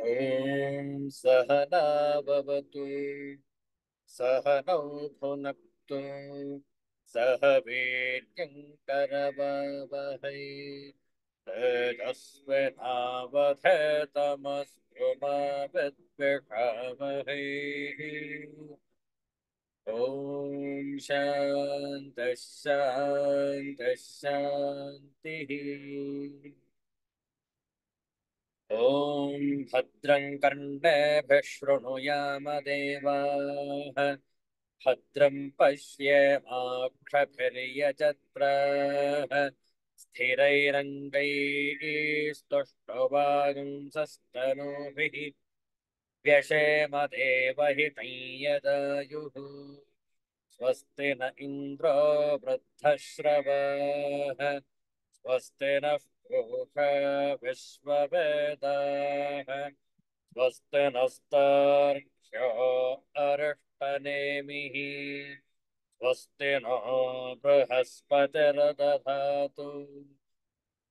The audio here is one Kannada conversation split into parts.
ॐ सहना भवतु सहनौ भुनक्तु सह वीर्यङ्करवावहै तेजस्विनावधेतमस्तु मा विद्विषावहै। ॐ शान्तिः शान्तिः शान्तिः। ॐ भद्रं कर्णेभिः शृणुयाम देवाः भद्रं पश्येमाक्षभिर्यजत्राः स्थिरैरङ्गैस्तुष्टुवागुंसस्तनूभिः व्यशेम देवहितं यदायुः। स्वस्ति न इन्द्रो वृद्धश्रवाः स्वस्ति नः पूषा विश्ववेदाः स्वस्ति नस्तार्क्ष्यो अरिष्टनेमिः स्वस्ति नो बृहस्पतिर्दधातु।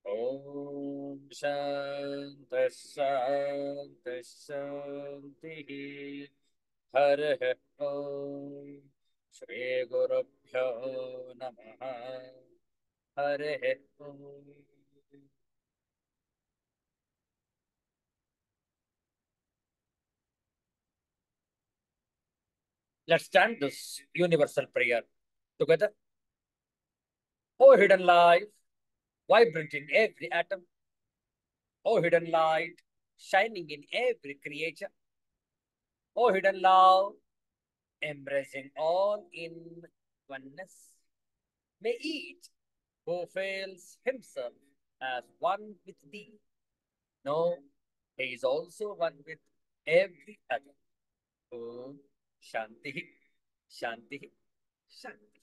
ॐ शान्तिः शान्तिः शान्तिः। हरिः ॐ श्रीगुरुभ्यो नमः। हरिः ॐ। Let's chant this universal prayer together. O hidden light, vibrant in every atom, O hidden light, shining in every creature, O hidden love, embracing all in oneness, may each who feels himself as one with thee know he is also one with every other. Om Shanti, Shanti, Shanti.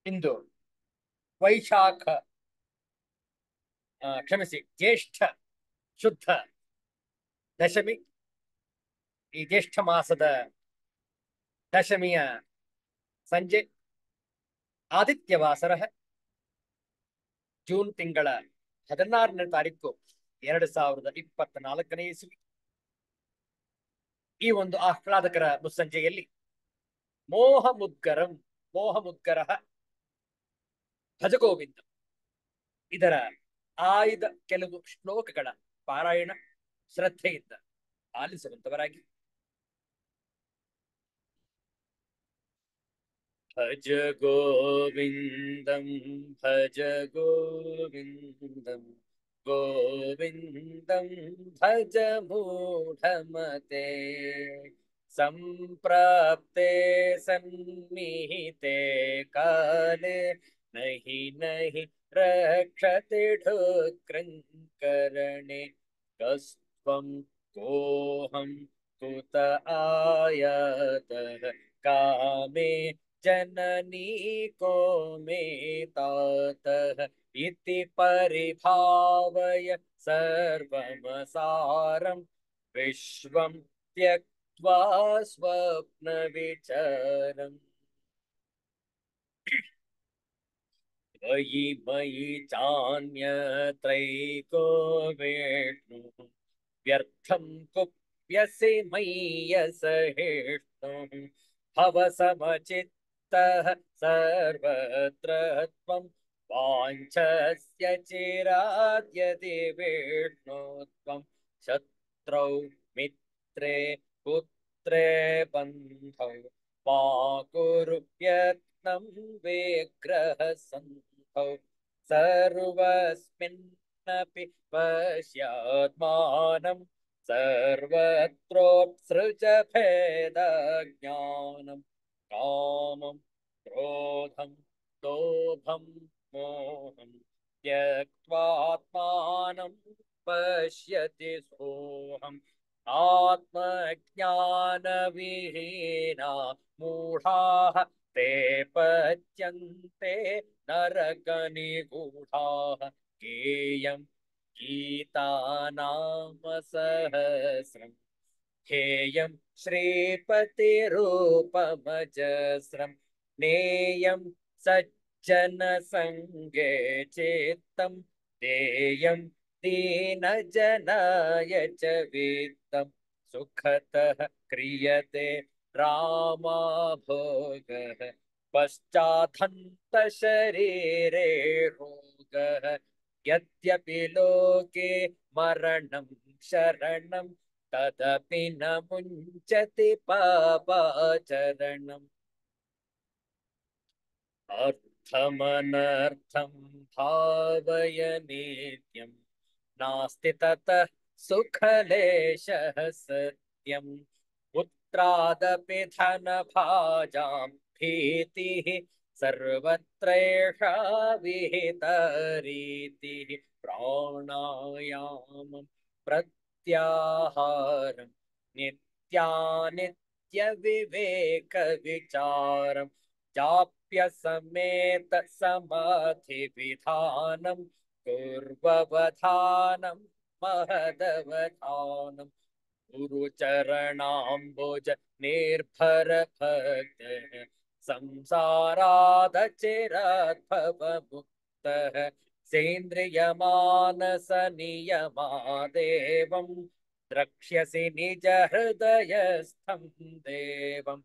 ಇಂದು ವೈಶಾಖ ಕ್ಷಮಿಸಿ ಜ್ಯೇಷ್ಠ ಶುದ್ಧ ದಶಮಿ. ಈ ಜ್ಯೇಷ್ಠ ಮಾಸದ ದಶಮಿಯ ಸಂಜೆ ಆದಿತ್ಯವಾಸರ ಜೂನ್ ತಿಂಗಳ 16ನೇ ತಾರೀಕು 2024ನೇ ಇಸವಿ. ಈ ಒಂದು ಆಹ್ಲಾದಕರ ಮುಸ್ಸಂಜೆಯಲ್ಲಿ ಮೋಹ ಮುದ್ಗರ ಭಜಗೋವಿಂದ ಇದರ ಆಯ್ದ ಕೆಲವು ಶ್ಲೋಕಗಳ ಪಾರಾಯಣ ಶ್ರದ್ಧೆಯಿಂದ ಆಲಿಸುವಂತವರಾಗಿ. ಭಜ ಗೋವಿಂದಂ ಭಜ ಗೋವಿಂದಂ ಗೋವಿಂದಂ ಭಜ ಮೂಢಮತೆ ಸಂಪ್ರಾಪ್ತೆ ಸನ್ನಿಹಿತೆ ಕಾಲೇ ನಹಿ ನಹಿ ರಕ್ಷತೆ ಢೋಕೃಂಕರಣೆ ಕಸ್ತ್ವಂ ಕೋಹಂ ಕುತ ಆಯಾತಃ ಕಾಮೇ जननी को मे तातः इति परिभावय सर्वमसारं विश्वं त्यक्त्वा स्वप्नविचरम्। मयि मयि चान्यत्रैको विष्णुः व्यर्थं कुप्यसि मय्यसहिष्णुः भवसमचित्तः सर्वत्र त्वं वाञ्छस्य चिराद्यदि विष्णु त्वं शत्रौ मित्रे पुत्रे बन्धौ मा कुरु यत्नं विग्रहसन्धौ सर्वस्मिन्नपि पश्यात्मानं सर्वत्रोत्सृज भेदज्ञानं कामं क्रोधं लोभं मोहं त्यक्त्वात्मानं पश्यति सोऽहम्। आत्मज्ञानविहीना मूढाः ते पच्यन्ते नरकनिगूढाः। गेयं गीता नाम सहस्रम् हेयं श्रीपतिरूपमजस्रं नेयं सज्जनसङ्गे चित्तं देयं दीनजनाय च वित्तं सुखतः क्रियते रामाभोगः पश्चात्तशरीरे रोगः यद्यपि लोके मरणं शरणं तदपि न मुञ्चति पापाचरणम् अर्थमनर्थं भावय नित्यं नास्ति ततः सुखलेशः सत्यम् पुत्रादपि धनभाजां भीतिः सर्वत्रैषा विहितरीतिः प्राणायामं प्रत्याहारं नित्यानित्यविवेकविचारं जाप्य समेत समाधिविधानं पूर्ववधानं महदवधानं गुरुचरणाम्बुज निर्भर भक्तः संसारादचिराद्भवमुक्तः सेन्द्रियमानस नियमादेवं द्रक्ष्यसि निज हृदयस्थं देवं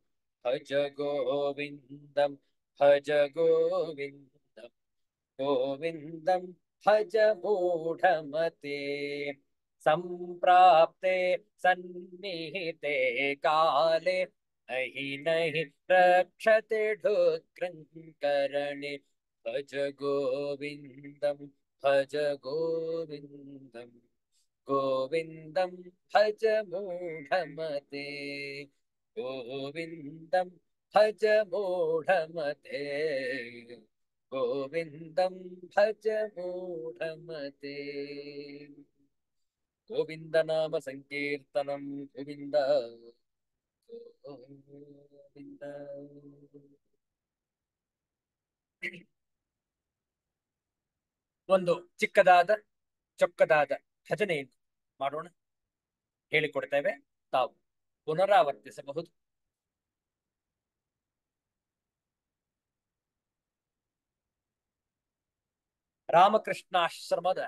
भज गोविन्दं भज गोविन्दं गोविन्दं भज मूढमते सम्प्राप्ते सन्निहिते काले नहि नहि रक्षते ढुक्रङ्करणे भज गोविन्दं भज गोविन्दं गोविन्दं भज मूढमते गोविन्दं भज मूढमते गोविन्दं भज मूढमते गोविन्द नाम संकीर्तनं गोविन्द गोविन्द ಒಂದು ಚಿಕ್ಕದಾದ ಚೊಕ್ಕದಾದ ಭಜನೆಯನ್ನು ಮಾಡೋಣ. ಹೇಳಿಕೊಡ್ತೇವೆ, ತಾವು ಪುನರಾವರ್ತಿಸಬಹುದು. ರಾಮಕೃಷ್ಣಾಶ್ರಮದ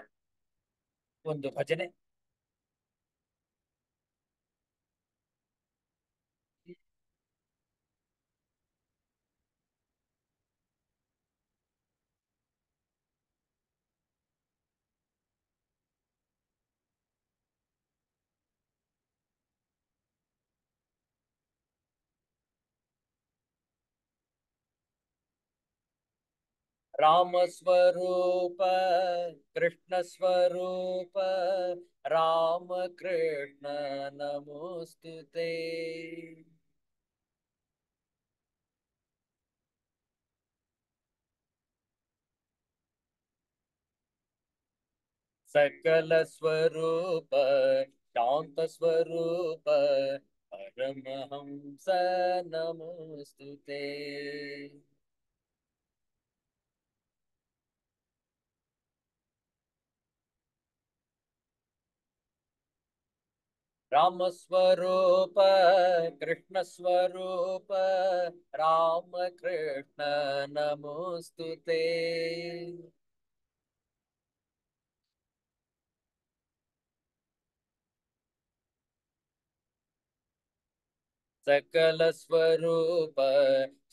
ಒಂದು ಭಜನೆ. रामस्वरूप कृष्णस्वरूप राम कृष्ण नमोस्तुते. सकल स्वरूप शांत स्वरूप परमहंस नमोस्तुते. राम स्वरूप कृष्ण स्वरूप राम कृष्ण नमोस्तुते. सकल स्वरूप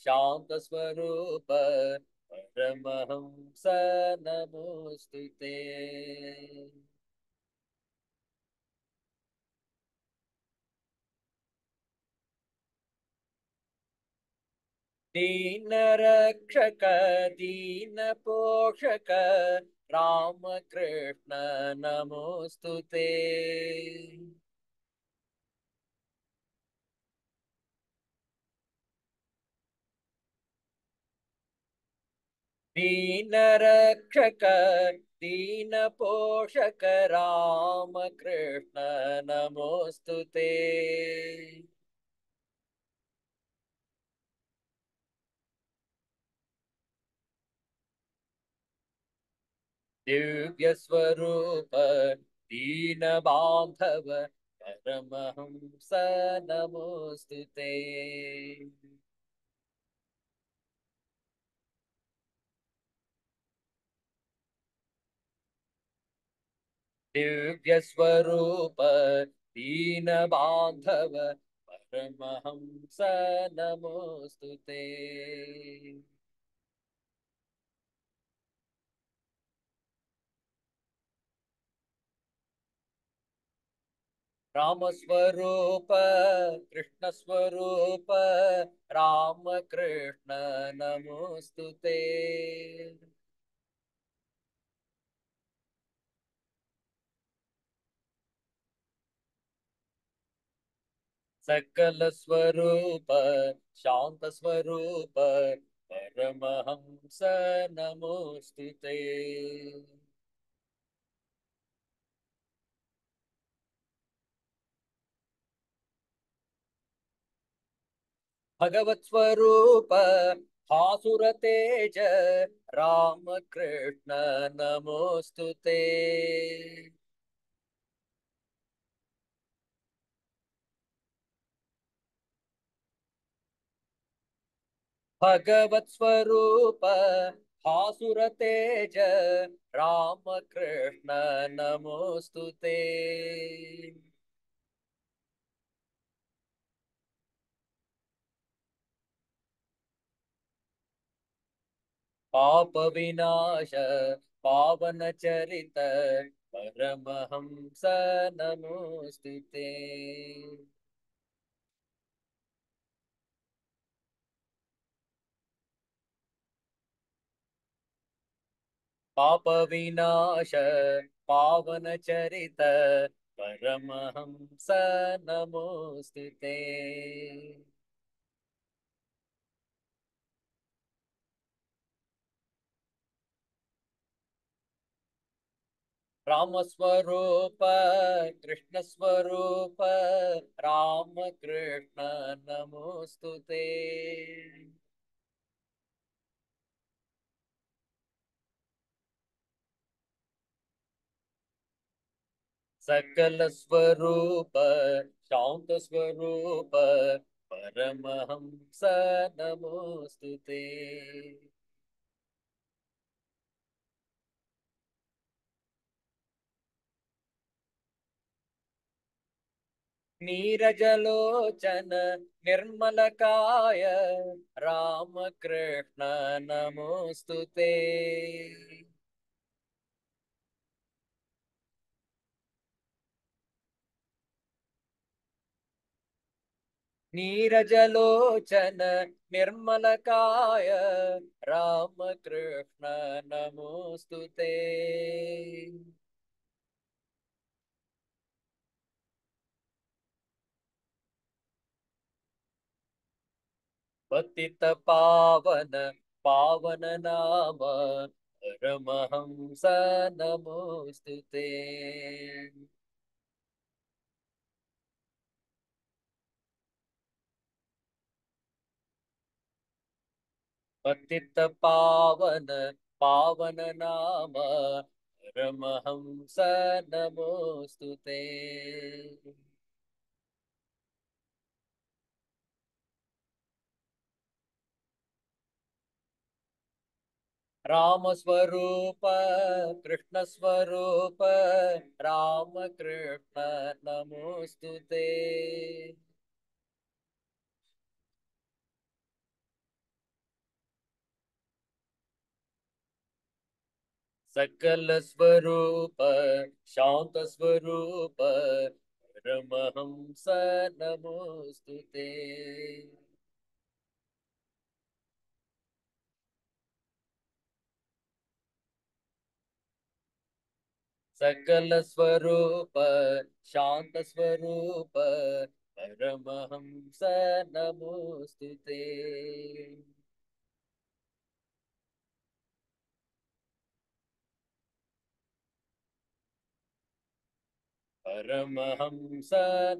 शांत स्वरूप परमहंस नमोस्तुते. दीन रक्षक दीन पोषक राम कृष्ण नमोस्तुते. दीन रक्षक दीन पोषक राम कृष्ण नमोस्तुते. दिव्य स्वरूप दीन बांधव परमहंस नमोस्तुते। दिव्य स्वरूप दीन बांधव परमहंस नमोस्तुते। राम स्वरूप कृष्ण स्वरूप राम कृष्ण नमोस्तुते। सकल स्वरूप शांत स्वरूप परमहंस नमोस्तुते। भगवत स्वरूप भासुर तेज राम कृष्ण नमोस्तुते। भगवत स्वरूप भासुर तेज राम कृष्ण नमोस्तुते। पाप विनाश पावन चरित परमहंस नमोस्तुते। पाप विनाश पावन चरित परमहंस नमोस्तुते। राम स्वरूप कृष्ण स्वरूप राम कृष्ण नमोस्तुते। सकल स्वरूप शांत स्वरूप परमहंस नमोस्तुते। नीरजलोचन निर्मलकाय राम कृष्ण नमोस्तुते। नीरजलोचन निर्मलकाय राम कृष्ण नमोस्तुते। पतित पावन पावन नाम परमहंस नमोस्तुते। पतित पावन पावन नाम परमहंस नमोस्तुते। राम स्वरूप कृष्ण स्वरूप राम कृष्ण नमोस्तुते। सकल स्वरूप शांत स्वरूप परमहंस नमोस्तुते। सकल स्वरूप शांत स्वरूप परमहंस नमोस्तुते। परमहंस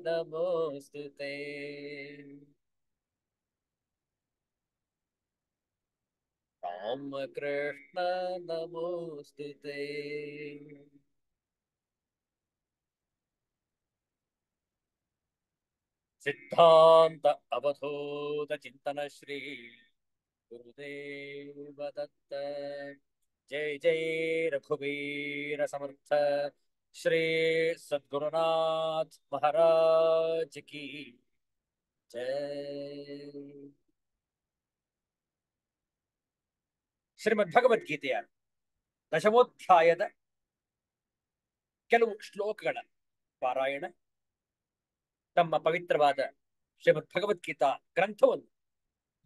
नमोस्तुते। रामकृष्ण नमोऽस्तु ते। सिद्धांत अवधूत चिंतन श्री गुरुदेव दत्त। जय जय रघुवीर समर्थ श्री सद्गुरुनाथ महाराज की जय। ಶ್ರೀಮದ್ ಭಗವದ್ಗೀತೆಯ ದಶಮೋಧ್ಯಾಯದ ಕೆಲವು ಶ್ಲೋಕಗಳ ಪಾರಾಯಣ ತಮ್ಮ ಪವಿತ್ರವಾದ ಶ್ರೀಮದ್ ಭಗವದ್ಗೀತಾ ಗ್ರಂಥವನ್ನು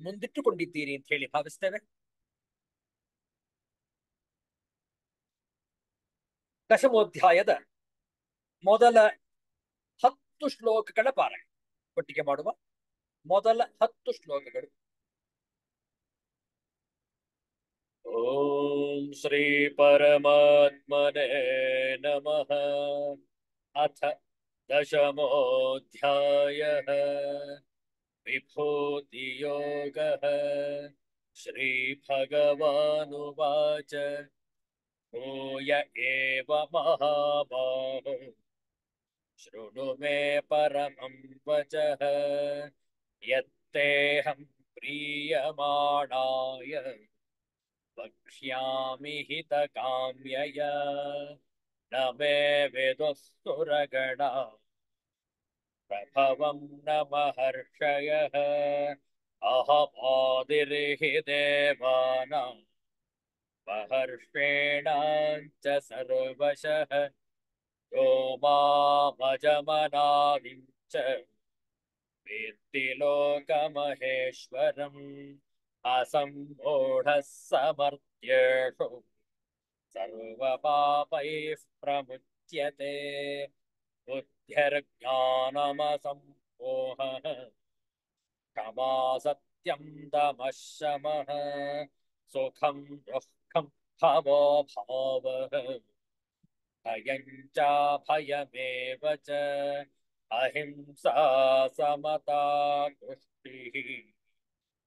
ಮುಂದಿಟ್ಟುಕೊಂಡಿದ್ದೀರಿ ಅಂತ ಹೇಳಿ ಭಾವಿಸ್ತೇವೆ. ದಶಮೋಧ್ಯಾಯದ ಮೊದಲ 10 ಶ್ಲೋಕಗಳ ಪಾರಾಯಣ ಒಟ್ಟಿಗೆ ಮಾಡುವ. ಮೊದಲ 10 ಶ್ಲೋಕಗಳು. ಓಂ ಶ್ರೀ ಪರಮಾತ್ಮನೇ ನಮಃ. ಅಥ ದಶಮೋಧ್ಯಾಯಃ ವಿಭೂತಿಯೋಗಃ. श्रीभगवानुवाच भूय एव महाबाहो शृणु मे परमं वचः यत्तेऽहं प्रीयमाणाय वक्ष्यामि हितकाम्यया न मे विदुः सुरगणा प्रभवं न महर्षयः अहमादिर्हि देवानां महर्षेणाञ्च सर्वशः यो मामजमनादिं च वेत्ति लोकमहेश्वरम् असम्मूढः समर्थ्येषु सर्वपापैः प्रमुच्यते बुद्धिर्ज्ञानमसम्मोहः क्षमा सत्यं दमः शमः सुखं दुःखं भवो भावः भयं चाभयमेव च अहिंसा समता तुष्टिः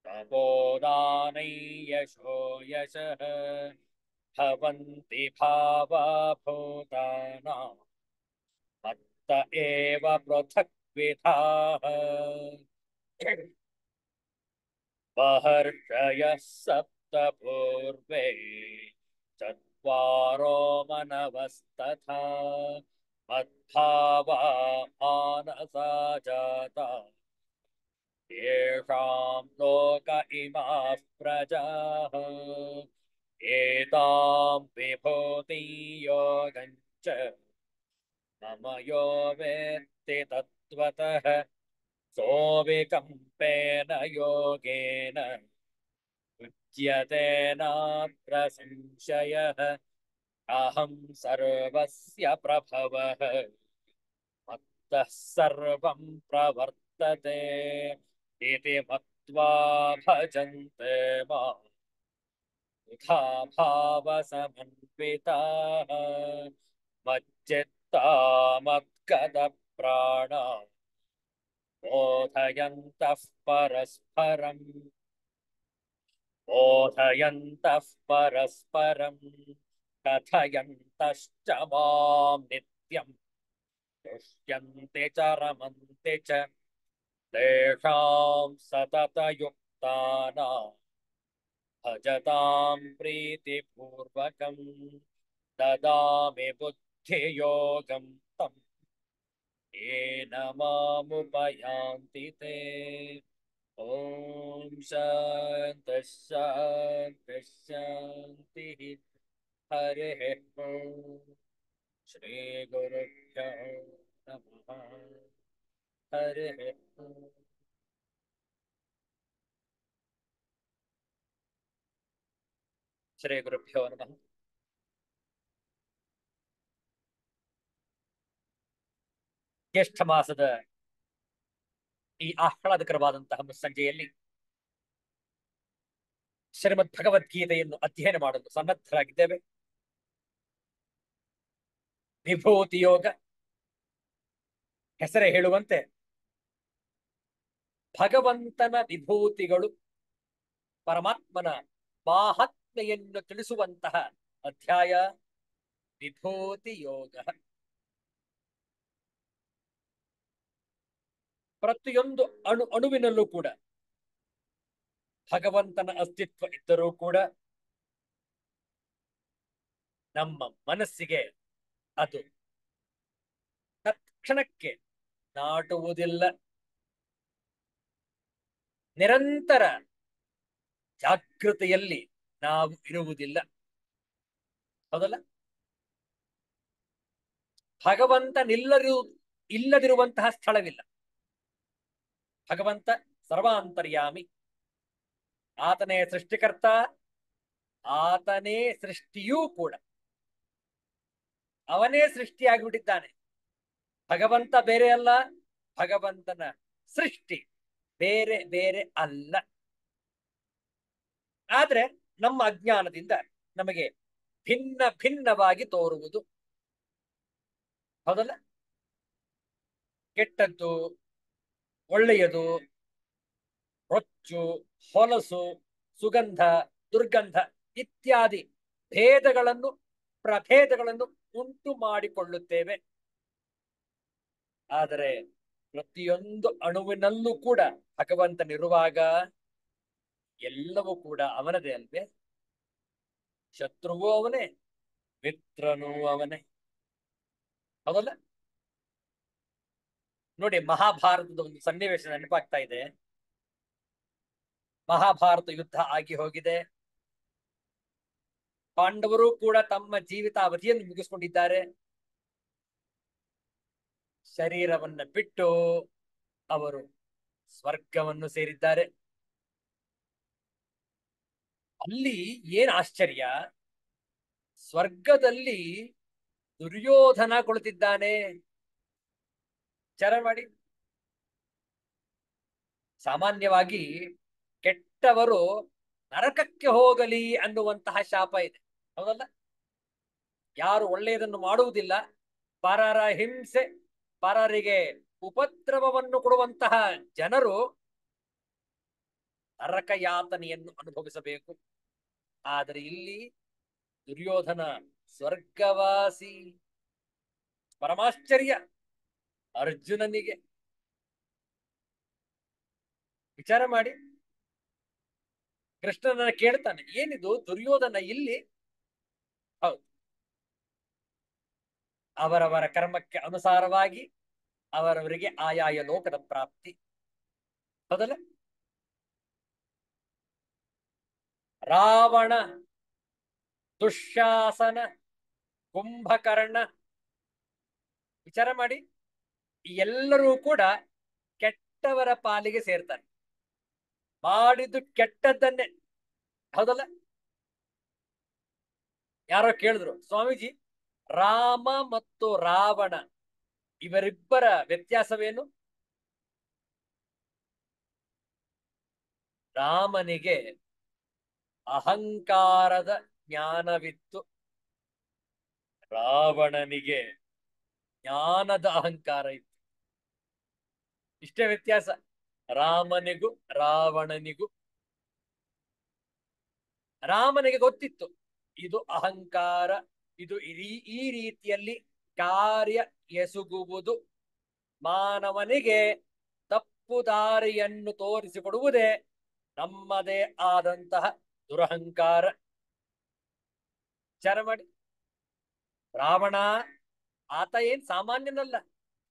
तपोदानै यशो यशः भवन्ति भावा भूतानां मत्त एव पृथक्विधाः महर्षयः सप्त पूर्वे चत्वारो मनवस्तथा मद्भावा मानसा जाता येषां लोक इमाः प्रजाः एतां विभूति योगं च मम यो वेत्ति तत्त्वतः सोऽविकम्पेन योगेन युज्यते नात्र संशयः अहं सर्वस्य प्रभवः मत्तः सर्वं प्रवर्तते इति मत्वा भजन्ते मां यथा भावसमन्विताः मच्चित्ता मद्गतप्राणा बोधयन्तः परस्परं कथयन्तश्च मां नित्यं तुष्यन्ति च रमन्ति च तेषां सततयुक्तानां भजतां प्रीतिपूर्वकं ददामि बुद्धियोगं तं येन मामुपयान्ति ते। ॐ शान्तिः शान्तिः शान्तिः। हरिः ॐ श्रीगुरुभ्यो नमः। हरिः ॐ। श्रीगुरुभ्यो नमः. ಜ್ಯೇಷ್ಠ ಮಾಸದ ಈ ಆಹ್ಲಾದಕರವಾದಂತಹ ಮುಸ್ಸಂಜೆಯಲ್ಲಿ ಶ್ರೀಮದ್ ಭಗವದ್ಗೀತೆಯನ್ನು ಅಧ್ಯಯನ ಮಾಡಲು ಸನ್ನದ್ಧರಾಗಿದ್ದೇವೆ. ವಿಭೂತಿ ಯೋಗ ಹೆಸರೇ ಹೇಳುವಂತೆ ಭಗವಂತನ ವಿಭೂತಿಗಳು, ಪರಮಾತ್ಮನ ಮಾಹಾತ್ಮೆಯನ್ನು ತಿಳಿಸುವಂತಹ ಅಧ್ಯಾಯ ವಿಭೂತಿ ಯೋಗ. ಪ್ರತಿಯೊಂದು ಅಣುವಿನಲ್ಲೂ ಕೂಡ ಭಗವಂತನ ಅಸ್ತಿತ್ವ ಇದ್ದರೂ ಕೂಡ ನಮ್ಮ ಮನಸ್ಸಿಗೆ ಅದು ತತ್ಕ್ಷಣಕ್ಕೆ ನಾಟುವುದಿಲ್ಲ. ನಿರಂತರ ಜಾಗೃತೆಯಲ್ಲಿ ನಾವು ಇರುವುದಿಲ್ಲ. ಹೌದಲ್ಲ? ಇಲ್ಲದಿರುವಂತಹ ಸ್ಥಳವಿಲ್ಲ. ಭಗವಂತ ಸರ್ವಾಂತರ್ಯಾಮಿ. ಆತನೇ ಸೃಷ್ಟಿಕರ್ತ, ಆತನೇ ಸೃಷ್ಟಿಯೂ ಕೂಡ. ಅವನೇ ಸೃಷ್ಟಿಯಾಗಿಬಿಟ್ಟಿದ್ದಾನೆ. ಭಗವಂತ ಬೇರೆ ಅಲ್ಲ, ಭಗವಂತನ ಸೃಷ್ಟಿ ಬೇರೆ ಬೇರೆ ಅಲ್ಲ. ಆದ್ರೆ ನಮ್ಮ ಅಜ್ಞಾನದಿಂದ ನಮಗೆ ಭಿನ್ನ ಭಿನ್ನವಾಗಿ ತೋರುವುದು. ಹೌದಲ್ಲ? ಕೆಟ್ಟದ್ದು, ಒಳ್ಳೆಯದು, ರೊಚ್ಚು, ಹೊಲಸು, ಸುಗಂಧ, ದುರ್ಗಂಧ ಇತ್ಯಾದಿ ಪ್ರಭೇದಗಳನ್ನು ಉಂಟು ಮಾಡಿಕೊಳ್ಳುತ್ತೇವೆ. ಆದರೆ ಪ್ರತಿಯೊಂದು ಅಣುವಿನಲ್ಲೂ ಕೂಡ ಭಗವಂತನಿರುವಾಗ ಎಲ್ಲವೂ ಕೂಡ ಅವನದೇ ಅಲ್ವೇ? ಶತ್ರುವೂ ಅವನೇ, ಮಿತ್ರನೂ ಅವನೇ. ಹೌದಲ್ಲ? ನೋಡಿ, ಮಹಾಭಾರತದ ಒಂದು ಸನ್ನಿವೇಶ ನೆನಪಾಗ್ತಾ ಇದೆ. ಮಹಾಭಾರತ ಯುದ್ಧ ಆಗಿ ಹೋಗಿದೆ. ಪಾಂಡವರು ಕೂಡ ತಮ್ಮ ಜೀವಿತಾವಧಿಯನ್ನು ಮುಗಿಸ್ಕೊಂಡಿದ್ದಾರೆ. ಶರೀರವನ್ನ ಬಿಟ್ಟು ಅವರು ಸ್ವರ್ಗವನ್ನು ಸೇರಿದ್ದಾರೆ. ಅಲ್ಲಿ ಏನ್ ಆಶ್ಚರ್ಯ, ಸ್ವರ್ಗದಲ್ಲಿ ದುರ್ಯೋಧನ ಕುಳಿತಿದ್ದಾನೆ. ವಿಚಾರ ಮಾಡಿ. ಸಾಮಾನ್ಯವಾಗಿ ಕೆಟ್ಟವರು ನರಕಕ್ಕೆ ಹೋಗಲಿ ಅನ್ನುವಂತಹ ಶಾಪ ಇದೆ. ಹೌದಲ್ಲ? ಯಾರು ಒಳ್ಳೆಯದನ್ನು ಮಾಡುವುದಿಲ್ಲ, ಪರರ ಹಿಂಸೆ, ಪರರಿಗೆ ಉಪದ್ರವವನ್ನು ಕೊಡುವಂತಹ ಜನರು ನರಕ ಯಾತನೆಯನ್ನು ಅನುಭವಿಸಬೇಕು. ಆದರೆ ಇಲ್ಲಿ ದುರ್ಯೋಧನ ಸ್ವರ್ಗವಾಸಿ. ಪರಮಾಶ್ಚರ್ಯ ಅರ್ಜುನನಿಗೆ. ವಿಚಾರ ಮಾಡಿ. ಕೃಷ್ಣನ ಕೇಳ್ತಾನೆ, ಏನಿದು ದುರ್ಯೋಧನ ಇಲ್ಲಿ? ಹೌದು, ಅವರವರ ಕರ್ಮಕ್ಕೆ ಅನುಸಾರವಾಗಿ ಅವರವರಿಗೆ ಆಯಾಯ ಲೋಕದ ಪ್ರಾಪ್ತಿ. ಹೌದಲ್ಲ? ರಾವಣ, ದುಶ್ಯಾಸನ, ಕುಂಭಕರ್ಣ, ವಿಚಾರ ಮಾಡಿ, ಎಲ್ಲರೂ ಕೂಡ ಕೆಟ್ಟವರ ಪಾಲಿಗೆ ಸೇರ್ತಾರೆ. ಮಾಡಿದ್ದು ಕೆಟ್ಟದ್ದನ್ನೇ. ಹೌದಲ್ಲ? ಯಾರೋ ಕೇಳಿದ್ರು, ಸ್ವಾಮೀಜಿ, ರಾಮ ಮತ್ತು ರಾವಣ ಇವರಿಬ್ಬರ ವ್ಯತ್ಯಾಸವೇನು? ರಾಮನಿಗೆ ಅಹಂಕಾರದ ಜ್ಞಾನವಿತ್ತು, ರಾವಣನಿಗೆ ಜ್ಞಾನದ ಅಹಂಕಾರ ಇತ್ತು. ಇಷ್ಟೇ ವ್ಯತ್ಯಾಸ ರಾಮನಿಗೂ ರಾವಣನಿಗೂ. ರಾಮನಿಗೆ ಗೊತ್ತಿತ್ತು ಇದು ಅಹಂಕಾರ, ಇದು ಈ ರೀತಿಯಲ್ಲಿ ಕಾರ್ಯ ಎಸಗುವುದು ಮಾನವನಿಗೆ ತಪ್ಪು ದಾರಿಯನ್ನು ತೋರಿಸಿಕೊಡುವುದೇ ನಮ್ಮದೇ ಆದಂತಹ ದುರಹಂಕಾರ. ವಿಚಾರ ಮಾಡಿ. ರಾವಣ ಆತ ಏನ್ ಸಾಮಾನ್ಯನಲ್ಲ,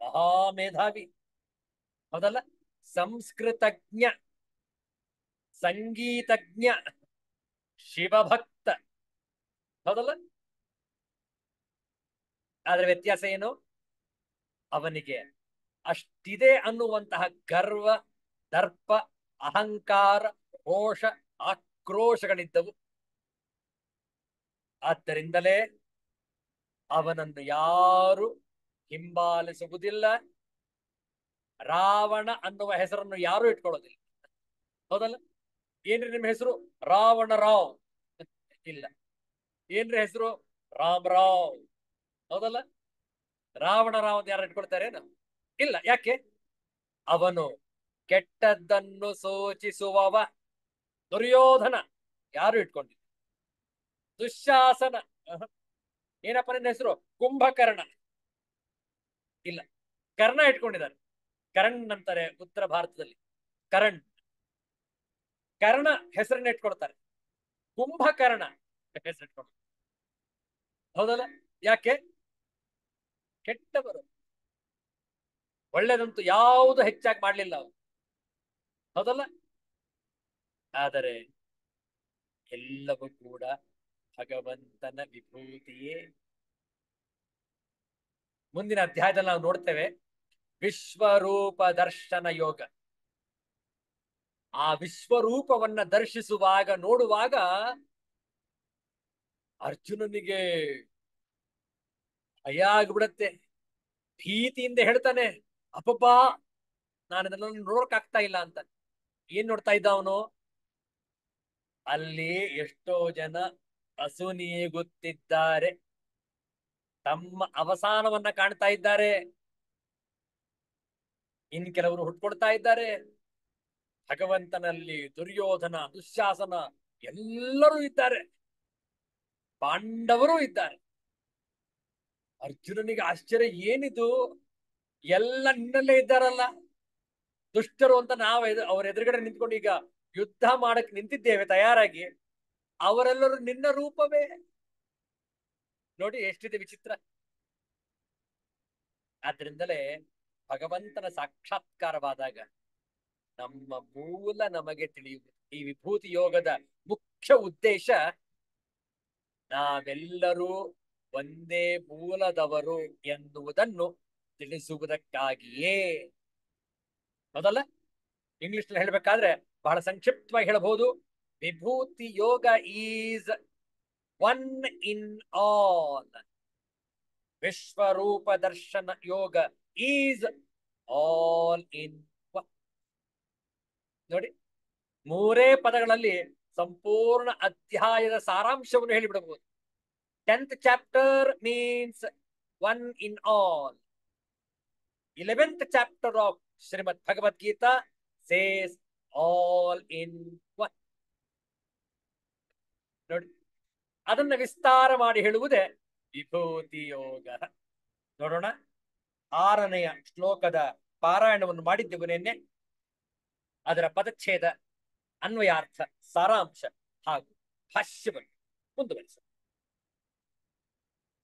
ಮಹಾಮೇಧಾವಿ. ಹೌದಲ್ಲ? ಸಂಸ್ಕೃತಜ್ಞ, ಸಂಗೀತಜ್ಞ, ಶಿವಭಕ್ತ. ಹೌದಲ್ಲ? ಆದ್ರೆ ವ್ಯತ್ಯಾಸ ಏನು? ಅವನಿಗೆ ಅಷ್ಟಿದೆ ಅನ್ನುವಂತಹ ಗರ್ವ, ದರ್ಪ, ಅಹಂಕಾರ, ರೋಷ, ಆಕ್ರೋಶಗಳಿದ್ದವು. ಆದ್ದರಿಂದಲೇ ಅವನನ್ನು ಯಾರು ಹಿಂಬಾಲಿಸುವುದಿಲ್ಲ. ರಾವಣ ಅನ್ನುವ ಹೆಸರನ್ನು ಯಾರು ಇಟ್ಕೊಳ್ಳೋದಿಲ್ಲ. ಹೌದಲ್ಲ? ಏನ್ರಿ ನಿಮ್ಮ ಹೆಸರು? ರಾವಣ ರಾವ್. ಇಲ್ಲ. ಏನ್ರಿ ಹೆಸರು? ರಾಮ್ ರಾವ್. ಹೌದಲ್ಲ? ರಾವಣ ರಾವ್ ಅಂತ ಯಾರು ಇಟ್ಕೊಳ್ತಾರೇನು? ಇಲ್ಲ. ಯಾಕೆ? ಅವನು ಕೆಟ್ಟದ್ದನ್ನು ಸೂಚಿಸುವವ. ದುರ್ಯೋಧನ ಯಾರು ಇಟ್ಕೊಂಡಿಲ್ಲ. ದುಶ್ಯಾಸನ, ಏನಪ್ಪ ನಿನ್ನ ಹೆಸರು? ಕುಂಭಕರ್ಣ, ಇಲ್ಲ. ಕರ್ಣ ಇಟ್ಕೊಂಡಿದ್ದಾರೆ, ಕರಣ್ ಅಂತಾರೆ ಉತ್ತರ ಭಾರತದಲ್ಲಿ, ಕರಣ್. ಕರ್ಣ ಹೆಸರನ್ನ ಇಟ್ಕೊಳ್ತಾರೆ, ಕುಂಭಕರ್ಣ ಹೆಸರು ಇಟ್ಕೊಳ್ತಾರೆ. ಹೌದಲ್ಲ? ಯಾಕೆ? ಕೆಟ್ಟವರು, ಒಳ್ಳೇದಂತೂ ಯಾವುದು ಹೆಚ್ಚಾಗಿ ಮಾಡ್ಲಿಲ್ಲ ಅವರು. ಹೌದಲ್ಲ? ಆದರೆ ಎಲ್ಲವೂ ಕೂಡ ಭಗವಂತನ ವಿಭೂತಿಯೇ. ಮುಂದಿನ ಅಧ್ಯಾಯದಲ್ಲಿ ನಾವು ನೋಡ್ತೇವೆ ವಿಶ್ವರೂಪ ದರ್ಶನ ಯೋಗ. ಆ ವಿಶ್ವರೂಪವನ್ನ ದರ್ಶಿಸುವಾಗ, ನೋಡುವಾಗ ಅರ್ಜುನನಿಗೆ ಭಯ ಆಗ್ಬಿಡತ್ತೆ. ಭೀತಿಯಿಂದ ಹೇಳ್ತಾನೆ, ಅಪ್ಪಬ್ಬಾ, ನಾನು ಇದನ್ನೆಲ್ಲ ನೋಡಕ್ಕಾಗ್ತಾ ಇಲ್ಲ ಅಂತ. ಏನ್ ನೋಡ್ತಾ ಇದ್ದ ಅವನು? ಅಲ್ಲಿ ಎಷ್ಟೋ ಜನ ಅಸುನೀಗುತ್ತಿದ್ದಾರೆ, ತಮ್ಮ ಅವಸಾನವನ್ನ ಕಾಣ್ತಾ ಇದ್ದಾರೆ. ಇನ್ ಕೆಲವರು ಹುಟ್ಕೊಳ್ತಾ ಇದ್ದಾರೆ. ಭಗವಂತನಲ್ಲಿ ದುರ್ಯೋಧನ, ದುಶ್ಯಾಸನ ಎಲ್ಲರೂ ಇದ್ದಾರೆ, ಪಾಂಡವರು ಇದ್ದಾರೆ. ಅರ್ಜುನನಿಗೆ ಆಶ್ಚರ್ಯ, ಏನಿದು, ಎಲ್ಲ ನಿನ್ನಲ್ಲೇ ಇದ್ದಾರಲ್ಲ ದುಷ್ಟರು ಅಂತ. ನಾವು ಅವ್ರ ಎದುರುಗಡೆ ನಿಂತ್ಕೊಂಡು ಈಗ ಯುದ್ಧ ಮಾಡಕ್ ನಿಂತಿದ್ದೇವೆ ತಯಾರಾಗಿ, ಅವರೆಲ್ಲರೂ ನಿನ್ನ ರೂಪವೇ. ನೋಡಿ ಎಷ್ಟಿದೆ ವಿಚಿತ್ರ. ಆದ್ರಿಂದಲೇ ಭಗವಂತನ ಸಾಕ್ಷಾತ್ಕಾರವಾದಾಗ ನಮ್ಮ ಮೂಲ ನಮಗೆ ತಿಳಿಯುವುದು. ಈ ವಿಭೂತಿ ಯೋಗದ ಮುಖ್ಯ ಉದ್ದೇಶ ನಾವೆಲ್ಲರೂ ಒಂದೇ ಮೂಲದವರು ಎನ್ನುವುದನ್ನು ತಿಳಿಸುವುದಕ್ಕಾಗಿಯೇ. ಹೌದಲ್ಲ? ಇಂಗ್ಲಿಷ್ ನಲ್ಲಿ ಹೇಳ್ಬೇಕಾದ್ರೆ ಬಹಳ ಸಂಕ್ಷಿಪ್ತವಾಗಿ ಹೇಳಬಹುದು, Vibhuti Yoga is one in all. Vishwarupa Darshana Yoga is all in one. ನೋಡಿ, ಮೂರೇ ಪದಗಳಲ್ಲಿ ಸಂಪೂರ್ಣ ಅಧ್ಯಾಯದ ಸಾರಾಂಶವನ್ನು ಹೇಳಿಬಿಡಬಹುದು. 10th chapter means one in all. 11th chapter of Shrimad Bhagavad Gita says all in one. ನೋಡಿ, ಅದನ್ನ ವಿಸ್ತಾರ ಮಾಡಿ ಹೇಳುವುದೇ ವಿಭೂತಿ ಯೋಗ. ನೋಡೋಣ, 6ನೆಯ ಶ್ಲೋಕದ ಪಾರಾಯಣವನ್ನು ಮಾಡಿದ್ದೆವು ನಿನ್ನೆ. ಅದರ ಪದಚ್ಛೇದ, ಅನ್ವಯಾರ್ಥ, ಸಾರಾಂಶ ಹಾಗೂ ಭಾಷ್ಯವನ್ನು ಮುಂದುವರಿಸ.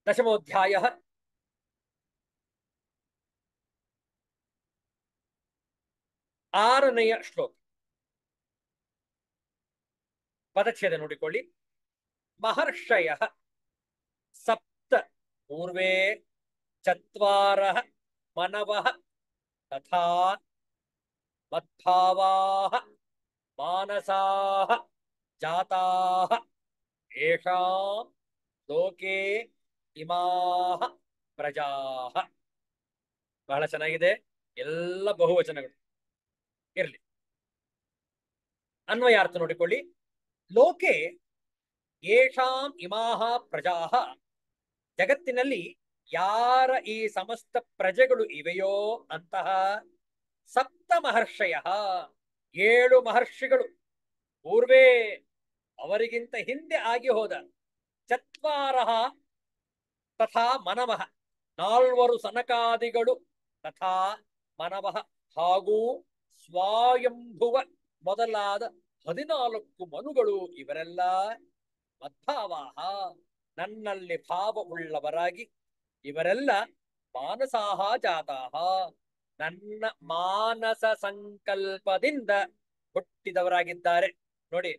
ದಶಮೋಧ್ಯಾಯ, ಆರನೆಯ ಶ್ಲೋಕ. ಪದಚ್ಛೇದ ನೋಡಿಕೊಳ್ಳಿ. ಮಹರ್ಷಯ ಸಪ್ತ ಪೂರ್ವೇ ಚತ್ವಾರ ಮನವಃ ತಥಾ ಮದ್ಭಾವಾಃ ಮಾನಸಾಃ ಜಾತಾಃ ಯೇಷಾಂ ಲೋಕೆ ಇಮಾಃ ಪ್ರಜಾಃ. ಬಹಳ ಚೆನ್ನಾಗಿದೆ, ಎಲ್ಲ ಬಹುವಚನಗಳು ಇರಲಿ. ಅನ್ವಯಾರ್ಥ ನೋಡಿಕೊಳ್ಳಿ. ಲೋಕೆ ಯೇಷಾಂ ಇಮಾಃ ಪ್ರಜಾಃ, ಜಗತ್ತಿನಲ್ಲಿ ಯಾರ ಈ ಸಮಸ್ತ ಪ್ರಜೆಗಳು ಇವೆಯೋ ಅಂತಹ ಸಪ್ತ ಮಹರ್ಷಯ, 7 ಮಹರ್ಷಿಗಳು, ಪೂರ್ವೇ ಅವರಿಗಿಂತ ಹಿಂದೆ ಆಗಿ ಹೋದ, ಚತ್ವಾರ ತಥಾ ಮನವಃ 4 ಸನಕಾದಿಗಳು, ತಥಾ ಮನವಃ ಹಾಗೂ ಸ್ವಾಯಂಭುವ ಮೊದಲಾದ 14 ಮನುಗಳು, ಇವರೆಲ್ಲ ಮದ್ಭಾವಾಹ ನನ್ನಲ್ಲಿ ಭಾವವುಳ್ಳವರಾಗಿ, ಇವರೆಲ್ಲ ಮಾನಸಾಹ ಜಾತಾಹ ನನ್ನ ಮಾನಸ ಸಂಕಲ್ಪದಿಂದ ಹುಟ್ಟಿದವರಾಗಿದ್ದಾರೆ. ನೋಡಿ,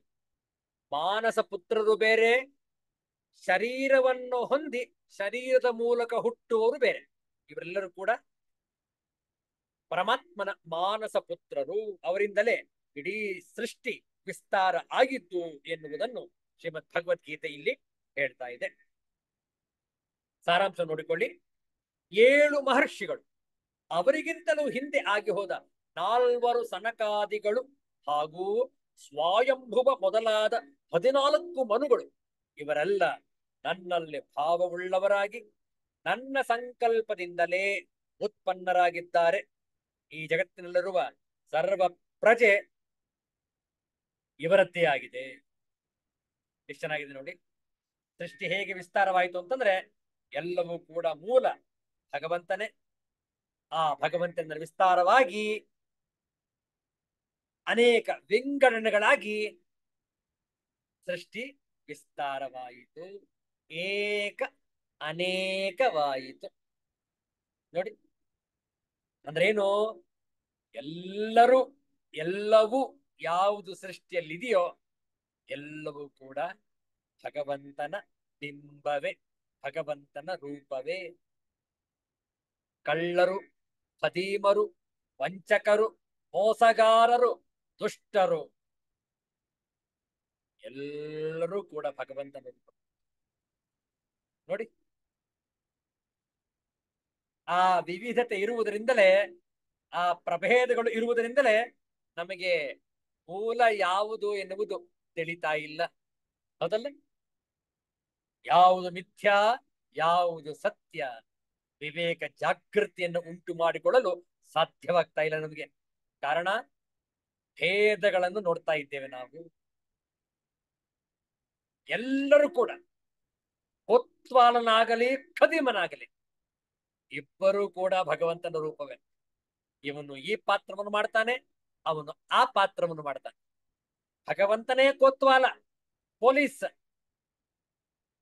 ಮಾನಸ ಪುತ್ರರು ಬೇರೆ, ಶರೀರವನ್ನು ಹೊಂದಿ ಶರೀರದ ಮೂಲಕ ಹುಟ್ಟುವವರು ಬೇರೆ. ಇವರೆಲ್ಲರೂ ಕೂಡ ಪರಮಾತ್ಮನ ಮಾನಸ ಪುತ್ರರು. ಅವರಿಂದಲೇ ಇಡೀ ಸೃಷ್ಟಿ ವಿಸ್ತಾರ ಆಗಿದ್ದು ಎನ್ನುವುದನ್ನು ಶ್ರೀಮದ್ ಭಗವದ್ಗೀತೆ ಇಲ್ಲಿ ಹೇಳ್ತಾ ಇದೆ. ಸಾರಾಂಶ ನೋಡಿಕೊಳ್ಳಿ. 7 ಮಹರ್ಷಿಗಳು, ಅವರಿಗಿಂತಲೂ ಹಿಂದೆ ಆಗಿ ಹೋದ 4 ಸನಕಾದಿಗಳು ಹಾಗೂ ಸ್ವಾಯಂಭುವ ಮೊದಲಾದ 14 ಮನುಗಳು, ಇವರೆಲ್ಲ ನನ್ನಲ್ಲಿ ಭಾವವುಳ್ಳವರಾಗಿ ನನ್ನ ಸಂಕಲ್ಪದಿಂದಲೇ ಉತ್ಪನ್ನರಾಗಿದ್ದಾರೆ. ಈ ಜಗತ್ತಿನಲ್ಲಿರುವ ಸರ್ವ ಪ್ರಜೆ ಇವರದ್ದೇ ಆಗಿದೆ. ಎಷ್ಟು ಚೆನ್ನಾಗಿದೆ ನೋಡಿ. ಸೃಷ್ಟಿ ಹೇಗೆ ವಿಸ್ತಾರವಾಯಿತು ಅಂತಂದ್ರೆ ಎಲ್ಲವೂ ಕೂಡ ಮೂಲ ಭಗವಂತನೇ. ಆ ಭಗವಂತನ ವಿಸ್ತಾರವಾಗಿ ಅನೇಕ ವಿಂಗಡಣೆಗಳಾಗಿ ಸೃಷ್ಟಿ ವಿಸ್ತಾರವಾಯಿತು, ಏಕ ಅನೇಕವಾಯಿತು. ನೋಡಿ ಅಂದ್ರೇನು? ಎಲ್ಲವೂ ಯಾವುದು ಸೃಷ್ಟಿಯಲ್ಲಿದೆಯೋ ಎಲ್ಲವೂ ಕೂಡ ಭಗವಂತನ ಬಿಂಬವೇ, ಭಗವಂತನ ರೂಪವೇ. ಕಳ್ಳರು, ಖದೀಮರು, ವಂಚಕರು, ಮೋಸಗಾರರು, ದುಷ್ಟರು ಎಲ್ಲರೂ ಕೂಡ ಭಗವಂತನ ರೂಪ. ನೋಡಿ, ಆ ವಿವಿಧತೆ ಇರುವುದರಿಂದಲೇ, ಆ ಪ್ರಭೇದಗಳು ಇರುವುದರಿಂದಲೇ ನಮಗೆ ಮೂಲ ಯಾವುದು ಎನ್ನುವುದು ತಿಳಿತಾ ಇಲ್ಲ. ಹೌದಲ್ಲ? ಯಾವುದು ಮಿಥ್ಯಾ, ಯಾವುದು ಸತ್ಯ, ವಿವೇಕ ಜಾಗೃತಿಯನ್ನು ಉಂಟು ಮಾಡಿಕೊಳ್ಳಲು ಸಾಧ್ಯವಾಗ್ತಾ ಇಲ್ಲ ನಮಗೆ. ಕಾರಣ ಭೇದಗಳನ್ನು ನೋಡ್ತಾ ಇದ್ದೇವೆ ನಾವು. ಎಲ್ಲರೂ ಕೂಡ ಕೊತ್ವಾಲನಾಗಲಿ ಖದೀಮನಾಗಲಿ ಇಬ್ಬರೂ ಕೂಡ ಭಗವಂತನ ರೂಪವೇ. ಇವನು ಈ ಪಾತ್ರವನ್ನು ಮಾಡ್ತಾನೆ, ಅವನು ಆ ಪಾತ್ರವನ್ನು ಮಾಡ್ತಾನೆ. ಭಗವಂತನೇ ಕೊತ್ವಾಲ, ಪೊಲೀಸ್.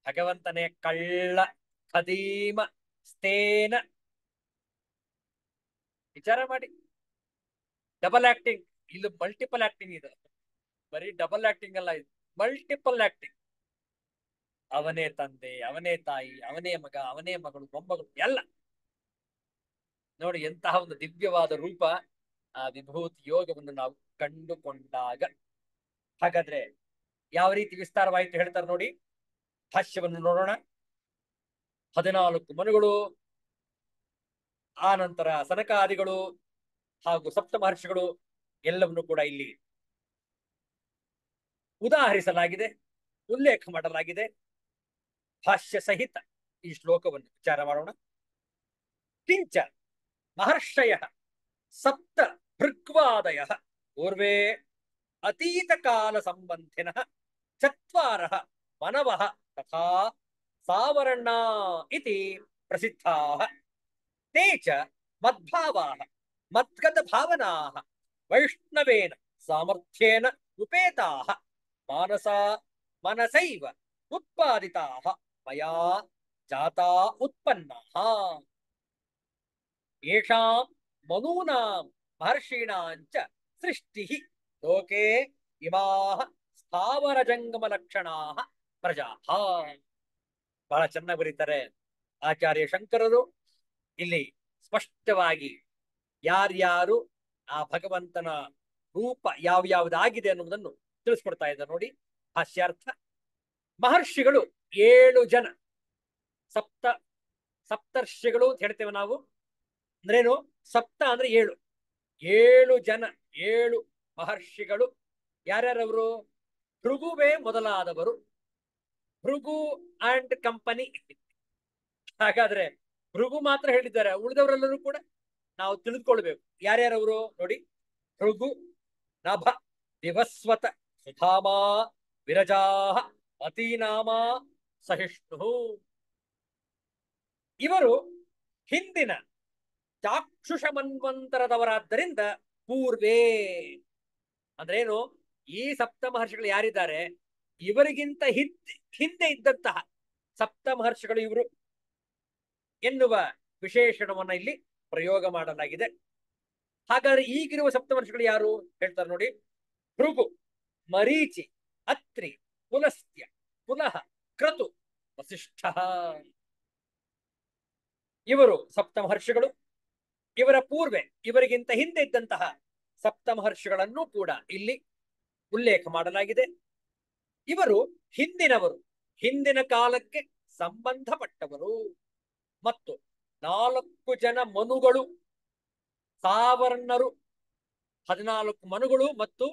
ಭಗವಂತನೇ ಕಳ್ಳ, ಖದೀಮ, ಸ್ಥೇನ. ವಿಚಾರ ಮಾಡಿ, ಡಬಲ್ ಆಕ್ಟಿಂಗ್. ಇದು ಮಲ್ಟಿಪಲ್ ಆಕ್ಟಿಂಗ್. ಇದು ಬರೀ ಡಬಲ್ ಆಕ್ಟಿಂಗ್ ಅಲ್ಲ, ಇದು ಮಲ್ಟಿಪಲ್ ಆಕ್ಟಿಂಗ್. ಅವನೇ ತಂದೆ, ಅವನೇ ತಾಯಿ, ಅವನೇ ಮಗ, ಅವನೇ ಮಗಳು, ಮೊಮ್ಮಗಳು ಎಲ್ಲ. ನೋಡಿ ಎಂತಹ ಒಂದು ದಿವ್ಯವಾದ ರೂಪ ಆ ವಿಭೂತಿ ಯೋಗವನ್ನು ನಾವು ಕಂಡುಕೊಂಡಾಗ. ಹಾಗಾದ್ರೆ ಯಾವ ರೀತಿ ವಿಸ್ತಾರವಾಯಿತು ಹೇಳ್ತಾರೆ ನೋಡಿ. ಭಾಷ್ಯವನ್ನು ನೋಡೋಣ. 14 ಮನುಗಳು, ಆ ನಂತರ ಸನಕಾದಿಗಳು ಹಾಗೂ ಸಪ್ತ ಮಹರ್ಷಿಗಳು ಎಲ್ಲವನ್ನು ಕೂಡ ಇಲ್ಲಿ ಉದಾಹರಿಸಲಾಗಿದೆ, ಉಲ್ಲೇಖ ಮಾಡಲಾಗಿದೆ. ಭಾಷ್ಯ ಸಹಿತ ಈ ಶ್ಲೋಕವನ್ನು ವಿಚಾರ ಮಾಡೋಣ. ಕಿಂಚ ಮಹರ್ಷಯ ಸಪ್ತ ಭೃಗ್ವಾದಯ ಪೂರ್ವೇ ಅತೀತ ಕಾಲ ಸಂಬಂಧಿನಃ ಚತ್ವಾರಃ ಮನವಃ ತಥಾ ಸಾವರ್ಣಾ ಇತಿ ಪ್ರಸಿದ್ಧಾಃ. ತೇ ಚ ಮದ್ಭಾವಾಃ ಮದ್ಗತ ಭಾವನಾಃ ವೈಷ್ಣವೇನ ಸಾಮರ್ಥ್ಯೇನ ಉಪೇತಾಃ ಮನಸೈವ ಉತ್ಪಾದಿತಾಃ ಮಯಾ ಜಾತಾ ಉತ್ಪನ್ನಾಃ. ಯೇಷಾಂ ಮನೂನಾಂ ಮಹರ್ಷೀಣಾಂಚ ಸೃಷ್ಟಿಃ ಲೋಕೆ ಇಮಾಃ ಸ್ಥಾವರ ಜಂಗಮ ಲಕ್ಷಣಾಃ ಪ್ರಜಾಃ. ಬಹಳ ಚೆನ್ನಾಗಿ ಬರೀತಾರೆ ಆಚಾರ್ಯ ಶಂಕರರು. ಇಲ್ಲಿ ಸ್ಪಷ್ಟವಾಗಿ ಯಾರ್ಯಾರು ಆ ಭಗವಂತನ ರೂಪ ಯಾವ್ಯಾವುದಾಗಿದೆ ಅನ್ನುವುದನ್ನು ತಿಳಿಸ್ಕೊಡ್ತಾ ಇದ್ದಾರೆ ನೋಡಿ. ಹಾಸ್ಯಾರ್ಥ. ಮಹರ್ಷಿಗಳು 7 ಜನ. ಸಪ್ತರ್ಷಿಗಳು ಅಂತ ಹೇಳ್ತೇವೆ ನಾವು. ಅಂದ್ರೇನು? ಸಪ್ತ ಅಂದ್ರೆ 7. 7 ಜನ, 7 ಮಹರ್ಷಿಗಳು. ಯಾರ್ಯಾರವರು? ಭೃಗುವೇ ಮೊದಲಾದವರು. Bhrigu and company. ಹಾಗಾದ್ರೆ ಭೃಗು ಮಾತ್ರ ಹೇಳಿದ್ದಾರೆ, ಉಳಿದವರೆಲ್ಲರೂ ಕೂಡ ನಾವು ತಿಳಿದುಕೊಳ್ಬೇಕು ಯಾರ್ಯಾರವರು ನೋಡಿ. ಭೃಗು, ನಭ, ವಿವಸ್ವತ, ಸುಧಾಮ, ವಿರಜಾ, ಅತೀನಾಮ, ಸಹಿಷ್ಣು. ಇವರು ಹಿಂದಿನ ಚಾಕ್ಷುಷ ಮನ್ವಂತರದವರಾದ್ದರಿಂದ ಪೂರ್ವೇ ಅಂದ್ರೇನು? ಈ ಸಪ್ತ ಮಹರ್ಷಿಗಳು ಯಾರಿದ್ದಾರೆ ಇವರಿಗಿಂತ ಹಿಂದೆ ಇದ್ದಂತಹ ಸಪ್ತ ಮಹರ್ಷಿಗಳು ಇವರು ಎನ್ನುವ ವಿಶೇಷಣವನ್ನ ಇಲ್ಲಿ ಪ್ರಯೋಗ ಮಾಡಲಾಗಿದೆ. ಹಾಗಾದ್ರೆ ಈಗಿರುವ ಸಪ್ತ ಮಹರ್ಷಿಗಳು ಯಾರು ಹೇಳ್ತಾರೆ ನೋಡಿ. ಭೃಗು, ಮರೀಚಿ, ಅತ್ರಿ, ಪುಲಸ್ತ್ಯ, ಪುಲಹ, ಕ್ರತು, ವಸಿಷ್ಠ. ಇವರು ಸಪ್ತ ಮಹರ್ಷಿಗಳು. ಇವರ ಪೂರ್ವೆ, ಇವರಿಗಿಂತ ಹಿಂದೆ ಇದ್ದಂತಹ ಸಪ್ತ ಮಹರ್ಷಿಗಳನ್ನು ಕೂಡ ಇಲ್ಲಿ ಉಲ್ಲೇಖ ಮಾಡಲಾಗಿದೆ. ಇವರು ಹಿಂದಿನವರು, ಹಿಂದಿನ ಕಾಲಕ್ಕೆ ಸಂಬಂಧಪಟ್ಟವರು. ಮತ್ತು 4 ಜನ ಮನುಗಳು, ಸಾವರ್ಣರು. 14 ಮನುಗಳು ಮತ್ತು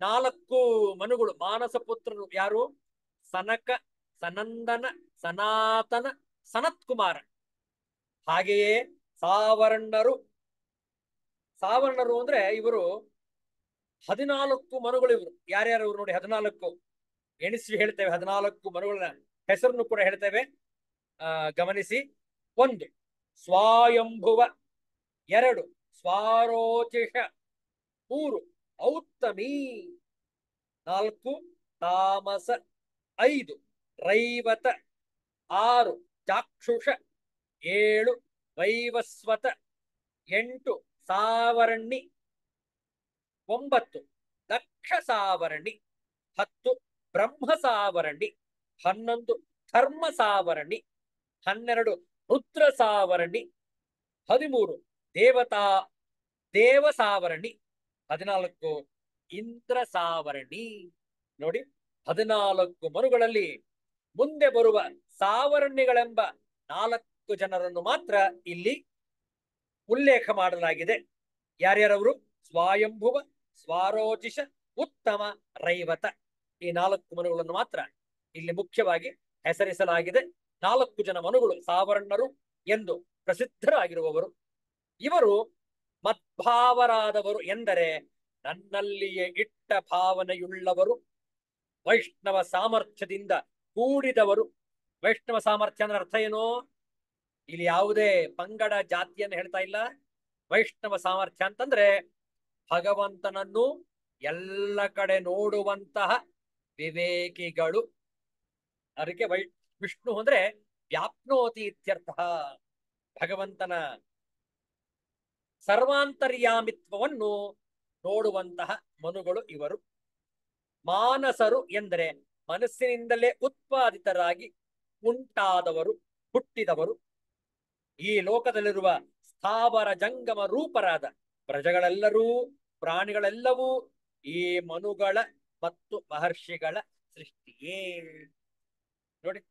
4 ಮನುಗಳು ಮಾನಸ ಪುತ್ರರು. ಯಾರು? ಸನಕ, ಸನಂದನ, ಸನಾತನ, ಸನತ್ಕುಮಾರ. ಹಾಗೆಯೇ ಸಾವರ್ಣರು. ಸಾವರ್ಣರು ಅಂದ್ರೆ ಇವರು 14 ಮನುಗಳು. ಇವರು ಯಾರ್ಯಾರು ನೋಡಿ? 14. ಎಣಿಸಿ ಹೇಳ್ತೇವೆ. 14 ಮನುಗಳ ಹೆಸರನ್ನು ಕೂಡ ಹೇಳ್ತೇವೆ. ಗಮನಿಸಿ. 1 ಸ್ವಾಯಂಭುವ, 2 ಸ್ವಾರೋಚಿಷ, 3 ಔತ್ತಮೀ, 4 ತಾಮಸ, 5 ರೈವತ, 6 ಚಾಕ್ಷುಷ, 7 ವೈವಸ್ವತ, 8 ಸಾವರ್ಣಿ, 9 ದಕ್ಷ ಸಾವರ್ಣಿ, 10 ಬ್ರಹ್ಮ ಸಾವರ್ಣಿ, 11 ಧರ್ಮ ಸಾವರ್ಣಿ, 12 ರುದ್ರ ಸಾವರ್ಣಿ, 13 ದೇವ ಸಾವರ್ಣಿ, 14 ಇಂದ್ರ ಸಾವರ್ಣಿ. ನೋಡಿ, 14 ಮನುಗಳಲ್ಲಿ ಮುಂದೆ ಬರುವ ಸಾವರ್ಣಿಗಳೆಂಬ 4 ಜನರನ್ನು ಮಾತ್ರ ಇಲ್ಲಿ ಉಲ್ಲೇಖ ಮಾಡಲಾಗಿದೆ. ಯಾರ್ಯಾರವರು? ಸ್ವಾಯಂಭುವ, ಸ್ವಾರೋಚಿಷ, ಉತ್ತಮ, ರೈವತ. ಈ 4 ಮನುಗಳನ್ನು ಮಾತ್ರ ಇಲ್ಲಿ ಮುಖ್ಯವಾಗಿ ಹೆಸರಿಸಲಾಗಿದೆ. 4 ಜನ ಮನುಗಳು ಸಾವರ್ಣರು ಎಂದು ಪ್ರಸಿದ್ಧರಾಗಿರುವವರು. ಇವರು ಮದ್ಭಾವರಾದವರು ಎಂದರೆ ನನ್ನಲ್ಲಿಯೇ ಇಟ್ಟ ಭಾವನೆಯುಳ್ಳವರು, ವೈಷ್ಣವ ಸಾಮರ್ಥ್ಯದಿಂದ ಕೂಡಿದವರು. ವೈಷ್ಣವ ಸಾಮರ್ಥ್ಯ ಅಂದ್ರೆ ಅರ್ಥ ಏನು? ಇಲ್ಲಿ ಯಾವುದೇ ಪಂಗಡ ಜಾತಿಯನ್ನು ಹೇಳ್ತಾ ಇಲ್ಲ. ವೈಷ್ಣವ ಸಾಮರ್ಥ್ಯ ಅಂತಂದ್ರೆ ಭಗವಂತನನ್ನು ಎಲ್ಲ ಕಡೆ ನೋಡುವಂತಹ ವಿವೇಕಿಗಳು. ಅದಕ್ಕೆ ವಿಷ್ಣು ಅಂದ್ರೆ ವ್ಯಾಪ್ನೋತಿ ಇತ್ಯರ್ಥ. ಭಗವಂತನ ಸರ್ವಾಂತರ್ಯಾಮಿತ್ವವನ್ನು ನೋಡುವಂತಹ ಮನುಗಳು ಇವರು. ಮಾನಸರು ಎಂದರೆ ಮನಸ್ಸಿನಿಂದಲೇ ಉತ್ಪಾದಿತರಾಗಿ ಉಂಟಾದವರು, ಹುಟ್ಟಿದವರು. ಈ ಲೋಕದಲ್ಲಿರುವ ಸ್ಥಾವರ ಜಂಗಮ ರೂಪರಾದ ಪ್ರಜೆಗಳೆಲ್ಲರೂ, ಪ್ರಾಣಿಗಳೆಲ್ಲವೂ ಈ ಮನುಗಳ ಮತ್ತು ಮಹರ್ಷಿಗಳ ಸೃಷ್ಟಿಯೇ. ನೋಡಿ,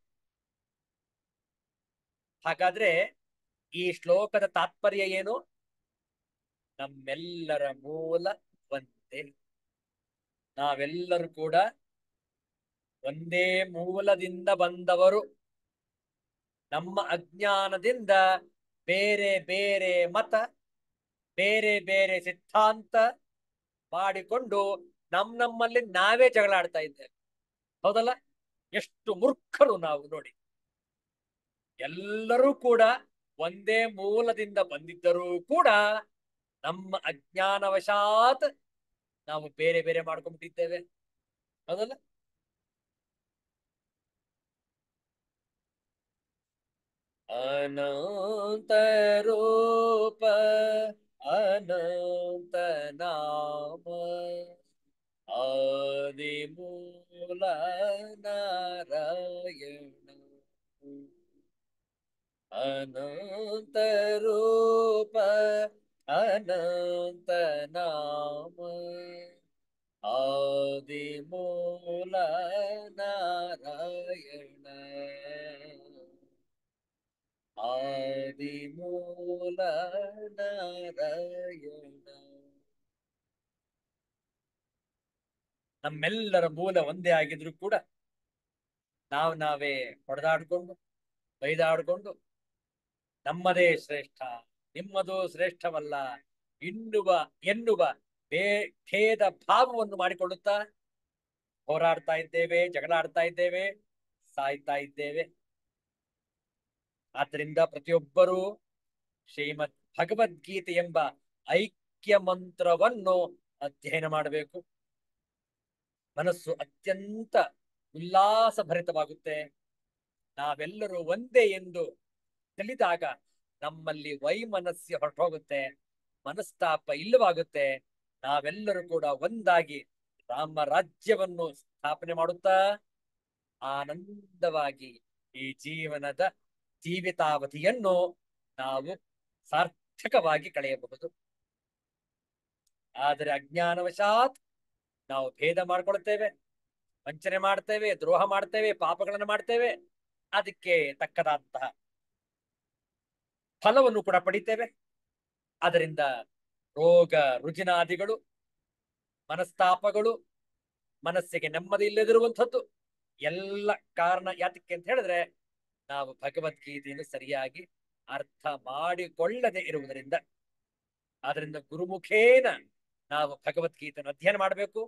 ಹಾಗಾದ್ರೆ ಈ ಶ್ಲೋಕದ ತಾತ್ಪರ್ಯ ಏನು? ನಮ್ಮೆಲ್ಲರ ಮೂಲ ಒಂದೇ. ನಾವೆಲ್ಲರೂ ಕೂಡ ಒಂದೇ ಮೂಲದಿಂದ ಬಂದವರು. ನಮ್ಮ ಅಜ್ಞಾನದಿಂದ ಬೇರೆ ಬೇರೆ ಮತ, ಬೇರೆ ಬೇರೆ ಸಿದ್ಧಾಂತ ಮಾಡಿಕೊಂಡು ನಮ್ಮಲ್ಲಿ ನಾವೇ ಜಗಳಾಡ್ತಾ ಇದ್ದೇವೆ. ಹೌದಲ್ಲ? ಎಷ್ಟು ಮೂರ್ಖರು ನಾವು ನೋಡಿ. ಎಲ್ಲರೂ ಕೂಡ ಒಂದೇ ಮೂಲದಿಂದ ಬಂದಿದ್ದರೂ ಕೂಡ ನಮ್ಮ ಅಜ್ಞಾನವಶಾತ್ ನಾವು ಬೇರೆ ಬೇರೆ ಮಾಡ್ಕೊಂಡ್ಬಿಟ್ಟಿದ್ದೇವೆ. ಹೌದಲ್ಲ? ಅನಂತ ರೂಪ ಅನಂತ ನಾಮ ಆದಿ ಮೂಲ ನಾರಾಯಣ. ಅನಂತ ರೂಪ ಅನಂತ ನಾಮ ಆದಿ ಮೂಲ ನಾರಾಯಣ. ಆದಿ ಮೂಲ ನಾರಾಯಣ. ನಮ್ಮೆಲ್ಲರ ಮೂಲ ಒಂದೇ ಆಗಿದ್ರು ಕೂಡ ನಾವೇ ಹೊಡೆದಾಡ್ಕೊಂಡು ಬೈದಾಡ್ಕೊಂಡು ನಮ್ಮದೇ ಶ್ರೇಷ್ಠ, ನಿಮ್ಮದು ಶ್ರೇಷ್ಠವಲ್ಲ ಎನ್ನುವ ಭೇದ ಭಾವವನ್ನು ಮಾಡಿಕೊಳ್ಳುತ್ತಾ ಹೋರಾಡ್ತಾ ಇದ್ದೇವೆ, ಜಗಳಾಡ್ತಾ ಇದ್ದೇವೆ, ಸಾಯ್ತಾ ಇದ್ದೇವೆ. ಆದ್ದರಿಂದ ಪ್ರತಿಯೊಬ್ಬರೂ ಶ್ರೀಮದ್ ಭಗವದ್ಗೀತೆ ಎಂಬ ಐಕ್ಯ ಮಂತ್ರವನ್ನು ಅಧ್ಯಯನ ಮಾಡಬೇಕು. ಮನಸ್ಸು ಅತ್ಯಂತ ಉಲ್ಲಾಸಭರಿತವಾಗುತ್ತೆ. ನಾವೆಲ್ಲರೂ ಒಂದೇ ಎಂದು ತಿಳಿದಾಗ ನಮ್ಮಲ್ಲಿ ವೈಮನಸ್ಯ ಹೊರಟೋಗುತ್ತೆ, ಮನಸ್ತಾಪ ಇಲ್ಲವಾಗುತ್ತೆ. ನಾವೆಲ್ಲರೂ ಕೂಡ ಒಂದಾಗಿ ರಾಮ ರಾಜ್ಯವನ್ನು ಸ್ಥಾಪನೆ ಮಾಡುತ್ತಾ ಆನಂದವಾಗಿ ಈ ಜೀವಿತಾವಧಿಯನ್ನು ನಾವು ಸಾರ್ಥಕವಾಗಿ ಕಳೆಯಬಹುದು. ಆದರೆ ಅಜ್ಞಾನವಶಾತ್ ನಾವು ಭೇದ ಮಾಡ್ಕೊಳ್ತೇವೆ, ವಂಚನೆ ಮಾಡ್ತೇವೆ, ದ್ರೋಹ ಮಾಡ್ತೇವೆ, ಪಾಪಗಳನ್ನು ಮಾಡ್ತೇವೆ. ಅದಕ್ಕೆ ತಕ್ಕದಂತಹ ಫಲವನ್ನು ಕೂಡ ಪಡಿತೇವೆ. ಅದರಿಂದ ರೋಗ ರುಜಿನಾದಿಗಳು, ಮನಸ್ತಾಪಗಳು, ಮನಸ್ಸಿಗೆ ನೆಮ್ಮದಿ ಇಲ್ಲದಿರುವಂಥದ್ದು ಎಲ್ಲ ಕಾರಣ ಯಾತಕ್ಕೆ ಅಂತ ಹೇಳಿದ್ರೆ ನಾವು ಭಗವದ್ಗೀತೆಯನ್ನು ಸರಿಯಾಗಿ ಅರ್ಥ ಮಾಡಿಕೊಳ್ಳದೆ ಇರುವುದರಿಂದ. ಆದ್ರಿಂದ ಗುರುಮುಖೇನ ನಾವು ಭಗವದ್ಗೀತೆಯನ್ನು ಅಧ್ಯಯನ ಮಾಡಬೇಕು.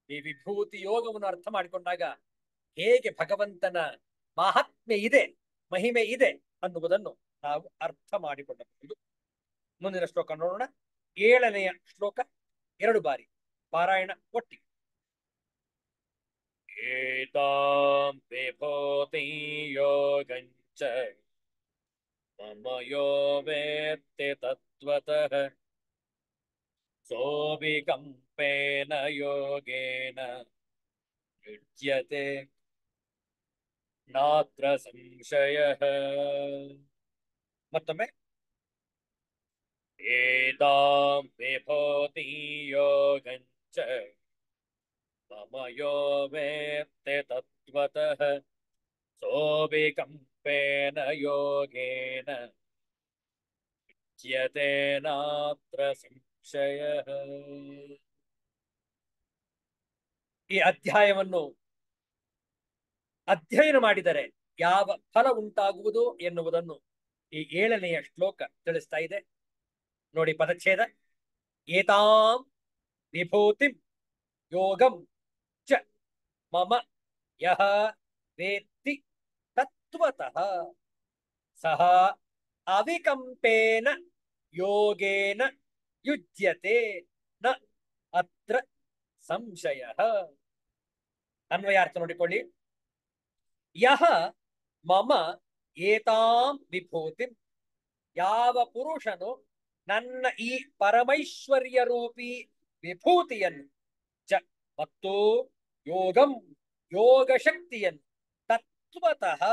ಈ ವಿಭೂತಿ ಯೋಗವನ್ನು ಅರ್ಥ ಮಾಡಿಕೊಂಡಾಗ ಹೇಗೆ ಭಗವಂತನ ಮಾಹಾತ್ಮ್ಯ ಇದೆ, ಮಹಿಮೆ ಇದೆ ಅನ್ನುವುದನ್ನು ನಾವು ಅರ್ಥ ಮಾಡಿಕೊಳ್ಳಬಹುದು. ಮುಂದಿನ ಶ್ಲೋಕ ನೋಡೋಣ. 7ನೆಯ ಶ್ಲೋಕ 2 ಬಾರಿ ಪಾರಾಯಣ ಒಟ್ಟಿ. ಏತಾಂ ವಿಭೂತಿ ಯೋಗಂಚ ಮಮ ಯೋ ವೇತ್ತಿ ತತ್ವತಃ ಸೋಭಿಕಂಪೇನ ಯೋಗೇನ ಯುಜ್ಯತೆ ನಾತ್ರ ಸಂಶಯಃ. ಮತ್ತೊಮ್ಮೆ. ಏತಾಂ ವಿಭೂತಿ ಯೋಗಂಚ ಮಮ ಯೋ ವೇತ್ತಿ ತತ್ವತಃ ಸೋಭಿಕಂಪೇನ ಯೋಗೇನ ಯುಜ್ಯತೆ ನಾತ್ರ ಸಂಶಯಃ. ಈ ಅಧ್ಯಾಯವನ್ನು ಅಧ್ಯಯನ ಮಾಡಿದರೆ ಯಾವ ಫಲ ಉಂಟಾಗುವುದು ಎನ್ನುವುದನ್ನು ಈ 7ನೆಯ ಶ್ಲೋಕ ತಿಳಿಸ್ತಾ ಇದೆ. ನೋಡಿ ಪದಚ್ಛೇದ. ಏತಾಂ ವಿಭೂತಿಂ ಯೋಗಂ ಚ ಮಮ ಯಹ ವೇತ್ತಿ ತತ್ವತಃ ಸಹ ಅವಿಕಂಪೇನ ಯೋಗೇನ ಯುಜ್ಯತೆ ನ ಅತ್ರ ಸಂಶಯಃ. ಅನ್ವಯಾರ್ಥ ನೋಡಿಕೊಳ್ಳಿ. ಯಹ ಮಮ ಏತಾಂ ವಿಭೂತಿಂ, ಯಾವ ಪುರುಷನು ನನ್ನ ಈ ಪರಮೈಶ್ವರ್ಯ ರೂಪಿ ವಿಭೂತಿಯನ್ನು, ಚ ಮತ್ತು ಯೋಗಂ ಯೋಗ ಶಕ್ತಿಯನ್ನು, ತತ್ವತಃ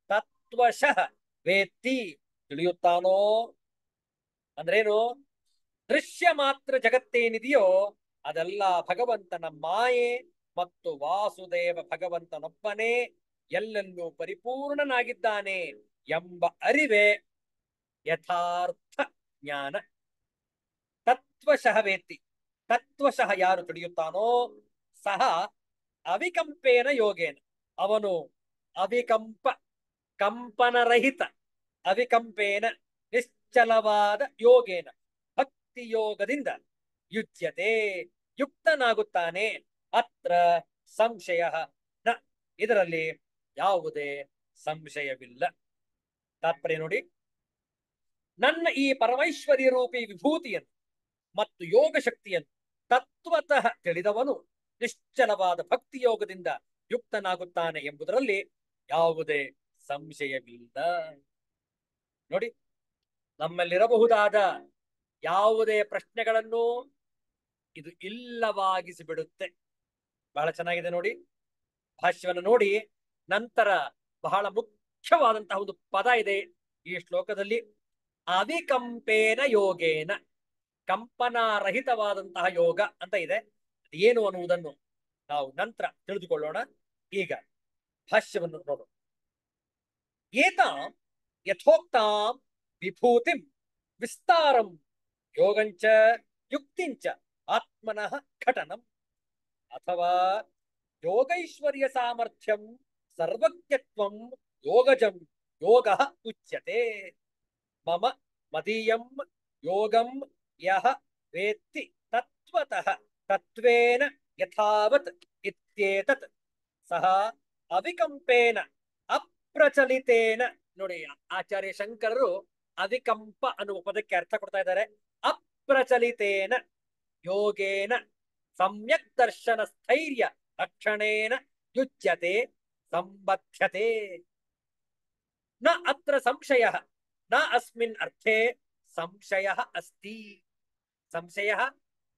ತತ್ವಶಃ ವೇತ್ತಿ ತಿಳಿಯುತ್ತಾನೋ. ಅಂದ್ರೇನು? ದೃಶ್ಯ ಮಾತ್ರ ಜಗತ್ತೇನಿದೆಯೋ ಅದೆಲ್ಲ ಭಗವಂತನ ಮಾಯೆ ಮತ್ತು ವಾಸುದೇವ ಭಗವಂತನೊಬ್ಬನೇ ಎಲ್ಲೆಲ್ಲೂ ಪರಿಪೂರ್ಣನಾಗಿದ್ದಾನೆ ಎಂಬ ಅರಿವೇ ಯಥಾರ್ಥ ಜ್ಞಾನ. ತತ್ವಶಃ ವೇತ್ತಿ, ತತ್ವಶಃ ಯಾರು ತಿಳಿಯುತ್ತಾನೋ ಸಹ ಅವಿಕಂಪೇನ ಯೋಗೇನ, ಅವನು ಅವಿಕಂಪ ಕಂಪನರಹಿತ ಅವಿಕಂಪೇನ ನಿಶ್ಚಲವಾದ ಯೋಗೇನ ಭಕ್ತಿ ಯೋಗದಿಂದ ಯುಜ್ಯತೆ ಯುಕ್ತನಾಗುತ್ತಾನೆ. ಅತ್ರ ಸಂಶಯ ನ, ಇದರಲ್ಲಿ ಯಾವುದೇ ಸಂಶಯವಿಲ್ಲ. ತಾತ್ಪರ್ಯ ನೋಡಿ. ನನ್ನ ಈ ಪರಮೈಶ್ವರ್ಯ ರೂಪಿ ವಿಭೂತಿಯನ್ನು ಮತ್ತು ಯೋಗ ಶಕ್ತಿಯನ್ನು ತತ್ವತಃ ತಿಳಿದವನು ನಿಶ್ಚಲವಾದ ಭಕ್ತಿ ಯೋಗದಿಂದ ಯುಕ್ತನಾಗುತ್ತಾನೆ ಎಂಬುದರಲ್ಲಿ ಯಾವುದೇ ಸಂಶಯವಿಲ್ಲ. ನೋಡಿ, ನಮ್ಮಲ್ಲಿರಬಹುದಾದ ಯಾವುದೇ ಪ್ರಶ್ನೆಗಳನ್ನು ಇದು ಇಲ್ಲವಾಗಿಸಿ ಬಿಡುತ್ತೆ. ಬಹಳ ಚೆನ್ನಾಗಿದೆ ನೋಡಿ. ಭಾಷ್ಯವನ್ನು ನೋಡಿ. ನಂತರ ಬಹಳ ಮುಖ್ಯವಾದಂತಹ ಒಂದು ಪದ ಇದೆ ಈ ಶ್ಲೋಕದಲ್ಲಿ. ಅವಿಕಂಪೇನ ಯೋಗೇನ, ಕಂಪನಾರಹಿತವಾದಂತಹ ಯೋಗ ಅಂತ ಇದೆ. ಏನು ಅನ್ನುವುದನ್ನು ನಾವು ನಂತರ ತಿಳಿದುಕೊಳ್ಳೋಣ. ಈಗ ಭಾಷ್ಯವನ್ನು ನೋಡೋಣ. ಏತಾಂ ಯಥೋಕ್ತಾಂ ವಿಭೂತಿಂ ವಿಸ್ತಾರಂ ಯೋಗಂಚ ಯುಕ್ತಿಂಚ ಆತ್ಮನಃ ಘಟನಂ ಅಥವಾ ಯೋಗೈಶ್ವರ್ಯ ಸಾಮರ್ಥ್ಯಂ ಸರ್ವಜ್ಞತ್ವಂ ಯೋಗಜಂ ಯೋಗಃ ಉಚ್ಯತೆ. ಮಮ ಮದೀಯಂ ಯೋಗಂ ಯಹ ವೇತ್ತಿ ತತ್ವತಃ ತತ್ವೇನ ಯಥಾವತ್ ಇತ್ಯೇತತ್ ಸಹ ಅವಿಕಂಪೇನ ಅಪ್ರಚಲಿತೇನ. ನೋಡಿ, ಆಚಾರ್ಯ ಶಂಕರರು ಅವಿಕಂಪ ಅನ್ನುವ ಪದಕ್ಕೆ ಅರ್ಥ ಕೊಡ್ತಾ ಇದ್ದಾರೆ. ಅಪ್ರಚಲಿತೇನ ಯೋಗೇನ ಸಮ್ಯಕ್ ದರ್ಶನ ಸ್ಥೈರ್ಯ ಲಕ್ಷಣೇನ ಯುಜ್ಯತೆ ಸಂಬಧ್ಯತೆ. ನ ಅತ್ರ ಸಂಶಯ ನ ಅಸ್ಮಿನ್ ಅರ್ಥೆ ಸಂಶಯ ಅಸ್ತಿ. ಸಂಶಯ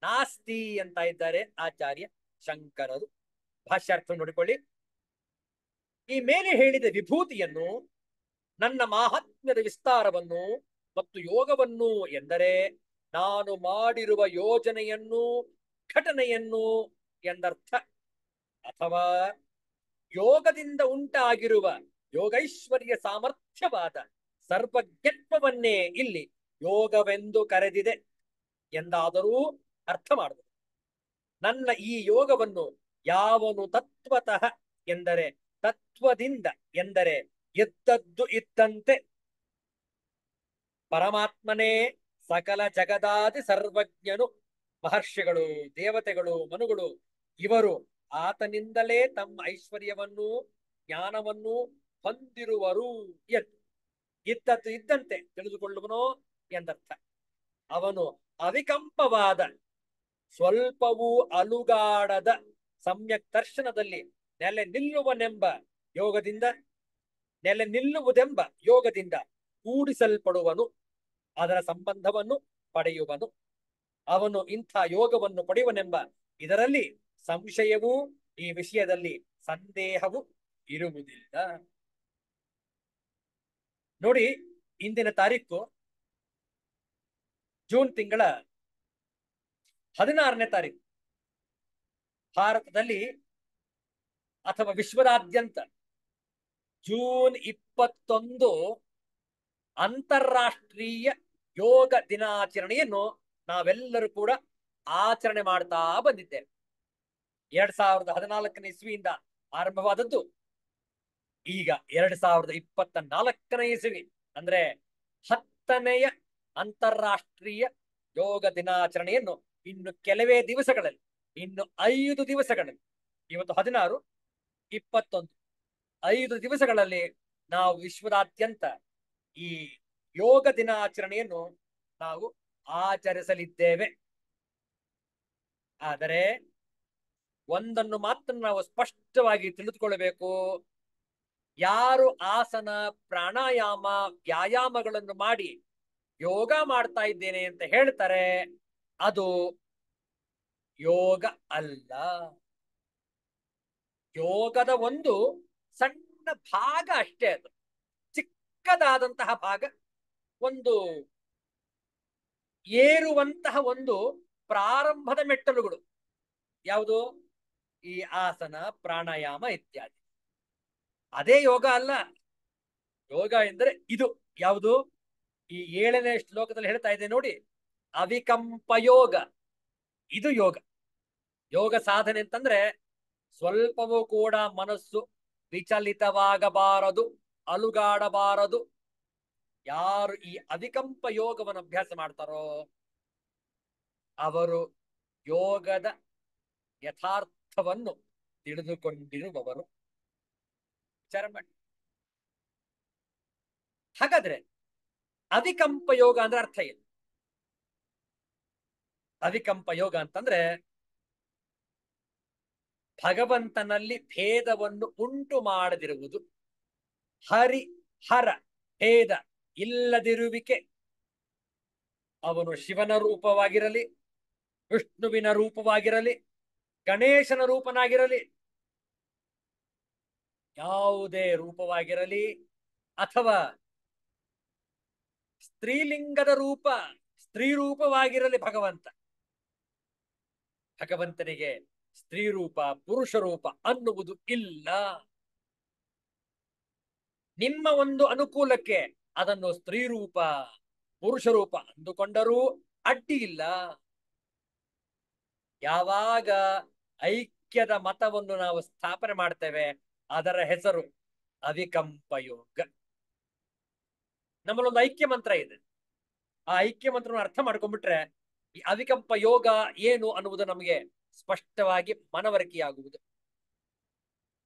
ನಾಸ್ತಿ ಅಂತ ಇದ್ದಾರೆ ಆಚಾರ್ಯ ಶಂಕರರು. ಭಾಷ್ಯಾರ್ಥ ನೋಡಿಕೊಳ್ಳಿ. ಈ ಮೇಲೆ ಹೇಳಿದ ವಿಭೂತಿಯನ್ನು, ನನ್ನ ಮಾಹಾತ್ಮ್ಯದ ವಿಸ್ತಾರವನ್ನು ಮತ್ತು ಯೋಗವನ್ನು ಎಂದರೆ ನಾನು ಮಾಡಿರುವ ಯೋಜನೆಯನ್ನು ಘಟನೆಯನ್ನು ಎಂದರ್ಥ. ಅಥವಾ ಯೋಗದಿಂದ ಉಂಟಾಗಿರುವ ಯೋಗೈಶ್ವರ್ಯ ಸಾಮರ್ಥ್ಯವಾದ ಸರ್ವಜ್ಞತ್ವವನ್ನೇ ಇಲ್ಲಿ ಯೋಗವೆಂದು ಕರೆದಿದೆ ಎಂದಾದರೂ ಅರ್ಥ ಮಾಡಬಹುದು. ನನ್ನ ಈ ಯೋಗವನ್ನು ಯಾವನು ತತ್ವತಃ ಎಂದರೆ ತತ್ವದಿಂದ ಎಂದರೆ ಇದ್ದದ್ದು ಇದ್ದಂತೆ ಪರಮಾತ್ಮನೇ ಸಕಲ ಜಗದಾದಿ ಸರ್ವಜ್ಞನು. ಮಹರ್ಷಿಗಳು, ದೇವತೆಗಳು, ಮನುಗಳು ಇವರು ಆತನಿಂದಲೇ ತಮ್ಮ ಐಶ್ವರ್ಯವನ್ನು ಜ್ಞಾನವನ್ನು ಹೊಂದಿರುವರು ಎಂದು ಇದ್ದದ್ದು ಇದ್ದಂತೆ ತಿಳಿದುಕೊಳ್ಳುವನೋ ಎಂದರ್ಥ. ಅವನು ಅವಿಕಂಪವಾದ ಸ್ವಲ್ಪವೂ ಅಲುಗಾಡದ ಸಮ್ಯಕ್ ದರ್ಶನದಲ್ಲಿ ನೆಲೆ ನಿಲ್ಲುವುದೆಂಬ ಯೋಗದಿಂದ ಕೂಡಿಸಲ್ಪಡುವನು, ಅದರ ಸಂಬಂಧವನ್ನು ಪಡೆಯುವನು. ಅವನು ಇಂಥ ಯೋಗವನ್ನು ಪಡೆಯುವನೆಂಬ ಇದರಲ್ಲಿ ಸಂಶಯವೂ ಈ ವಿಷಯದಲ್ಲಿ ಸಂದೇಹವೂ ಇರುವುದಿಲ್ಲ. ನೋಡಿ, ಇಂದಿನ ತಾರೀಕು ಜೂನ್ ತಿಂಗಳ 16ನೇ ತಾರೀಕು. ಭಾರತದಲ್ಲಿ ಅಥವಾ ವಿಶ್ವದಾದ್ಯಂತ ಜೂನ್ 21 ಅಂತಾರಾಷ್ಟ್ರೀಯ ಯೋಗ ದಿನಾಚರಣೆಯನ್ನು ನಾವೆಲ್ಲರೂ ಕೂಡ ಆಚರಣೆ ಮಾಡ್ತಾ ಬಂದಿದ್ದೇವೆ. 2014ನೇ ಇಸ್ವಿಯಿಂದ ಆರಂಭವಾದದ್ದು ಈಗ 2024ನೇ ಇಸವಿ ಅಂದ್ರೆ 10ನೆಯ ಅಂತಾರಾಷ್ಟ್ರೀಯ ಯೋಗ ದಿನಾಚರಣೆಯನ್ನು ಇನ್ನು ಕೆಲವೇ ದಿವಸಗಳಲ್ಲಿ, ಇನ್ನು 5 ದಿವಸಗಳಲ್ಲಿ, ಇವತ್ತು 16, 21, 5 ದಿವಸಗಳಲ್ಲಿ ನಾವು ವಿಶ್ವದಾದ್ಯಂತ ಈ ಯೋಗ ದಿನಾಚರಣೆಯನ್ನು ನಾವು ಆಚರಿಸಲಿದ್ದೇವೆ. ಆದರೆ ಒಂದನ್ನು ಮಾತ್ರ ನಾವು ಸ್ಪಷ್ಟವಾಗಿ ತಿಳಿದುಕೊಳ್ಳಬೇಕು. ಯಾರು ಆಸನ, ಪ್ರಾಣಾಯಾಮ, ವ್ಯಾಯಾಮಗಳನ್ನು ಮಾಡಿ ಯೋಗ ಮಾಡ್ತಾ ಇದ್ದೇನೆ ಅಂತ ಹೇಳ್ತಾರೆ, ಅದು ಯೋಗ ಅಲ್ಲ. ಯೋಗದ ಒಂದು ಸಣ್ಣ ಭಾಗ ಅಷ್ಟೇ, ಅದು ಚಿಕ್ಕದಾದಂತಹ ಭಾಗ, ಒಂದು ಏರುವಂತಹ ಒಂದು ಪ್ರಾರಂಭದ ಮೆಟ್ಟಲುಗಳು. ಯಾವುದು? ಈ ಆಸನ, ಪ್ರಾಣಾಯಾಮ ಇತ್ಯಾದಿ. ಅದೇ ಯೋಗ ಅಲ್ಲ. ಯೋಗ ಎಂದರೆ ಇದು. ಯಾವುದು? ಈ 7ನೇ ಶ್ಲೋಕದಲ್ಲಿ ಹೇಳ್ತಾ ಇದೆ ನೋಡಿ, ಅವಿಕಂಪ ಯೋಗ. ಇದು ಯೋಗ. ಯೋಗ ಸಾಧನೆ ಅಂತಂದ್ರೆ ಸ್ವಲ್ಪವೂ ಕೂಡ ಮನಸ್ಸು ವಿಚಲಿತವಾಗಬಾರದು, ಅಲುಗಾಡಬಾರದು. ಯಾರು ಈ ಅವಿಕಂಪ ಯೋಗವನ್ನು ಅಭ್ಯಾಸ ಮಾಡ್ತಾರೋ ಅವರು ಯೋಗದ ಯಥಾರ್ಥವನ್ನು ತಿಳಿದುಕೊಂಡಿರುವವರು. ವಿಚಾರ ಮಾಡಿ. ಹಾಗಾದ್ರೆ ಅವಿಕಂಪ ಯೋಗ ಅಂದ್ರೆ ಅರ್ಥ ಏನು? ಅವಿಕಂಪ ಯೋಗ ಅಂತಂದ್ರೆ ಭಗವಂತನಲ್ಲಿ ಭೇದವನ್ನು ಉಂಟು ಮಾಡದಿರುವುದು, ಹರಿ ಹರ ಭೇದ ಇಲ್ಲದಿರುವಿಕೆ. ಅವನು ಶಿವನ ರೂಪವಾಗಿರಲಿ, ವಿಷ್ಣುವಿನ ರೂಪವಾಗಿರಲಿ, ಗಣೇಶನ ರೂಪನಾಗಿರಲಿ, ಯಾವುದೇ ರೂಪವಾಗಿರಲಿ, ಅಥವಾ ಸ್ತ್ರೀಲಿಂಗದ ರೂಪ, ಸ್ತ್ರೀ ರೂಪವಾಗಿರಲಿ, ಭಗವಂತನಿಗೆ ಸ್ತ್ರೀ ರೂಪ, ಪುರುಷ ರೂಪ ಅನ್ನುವುದು ಇಲ್ಲ. ನಿಮ್ಮ ಒಂದು ಅನುಕೂಲಕ್ಕೆ ಅದನ್ನು ಸ್ತ್ರೀ ರೂಪ, ಪುರುಷ ರೂಪ ಅಂದುಕೊಂಡರೂ ಅಡ್ಡಿ ಇಲ್ಲ. ಯಾವಾಗ ಐಕ್ಯದ ಮತವನ್ನು ನಾವು ಸ್ಥಾಪನೆ ಮಾಡ್ತೇವೆ, ಅದರ ಹೆಸರು ಅವಿಕಂಪ ಯೋಗ. ನಮ್ಮಲ್ಲೊಂದು ಐಕ್ಯ ಮಂತ್ರ ಇದೆ. ಆ ಐಕ್ಯ ಮಂತ್ರವನ್ನು ಅರ್ಥ ಮಾಡ್ಕೊಂಡ್ಬಿಟ್ರೆ ಈ ಅವಿಕಂಪ ಯೋಗ ಏನು ಅನ್ನುವುದು ನಮಗೆ ಸ್ಪಷ್ಟವಾಗಿ ಮನವರಿಕೆಯಾಗುವುದು.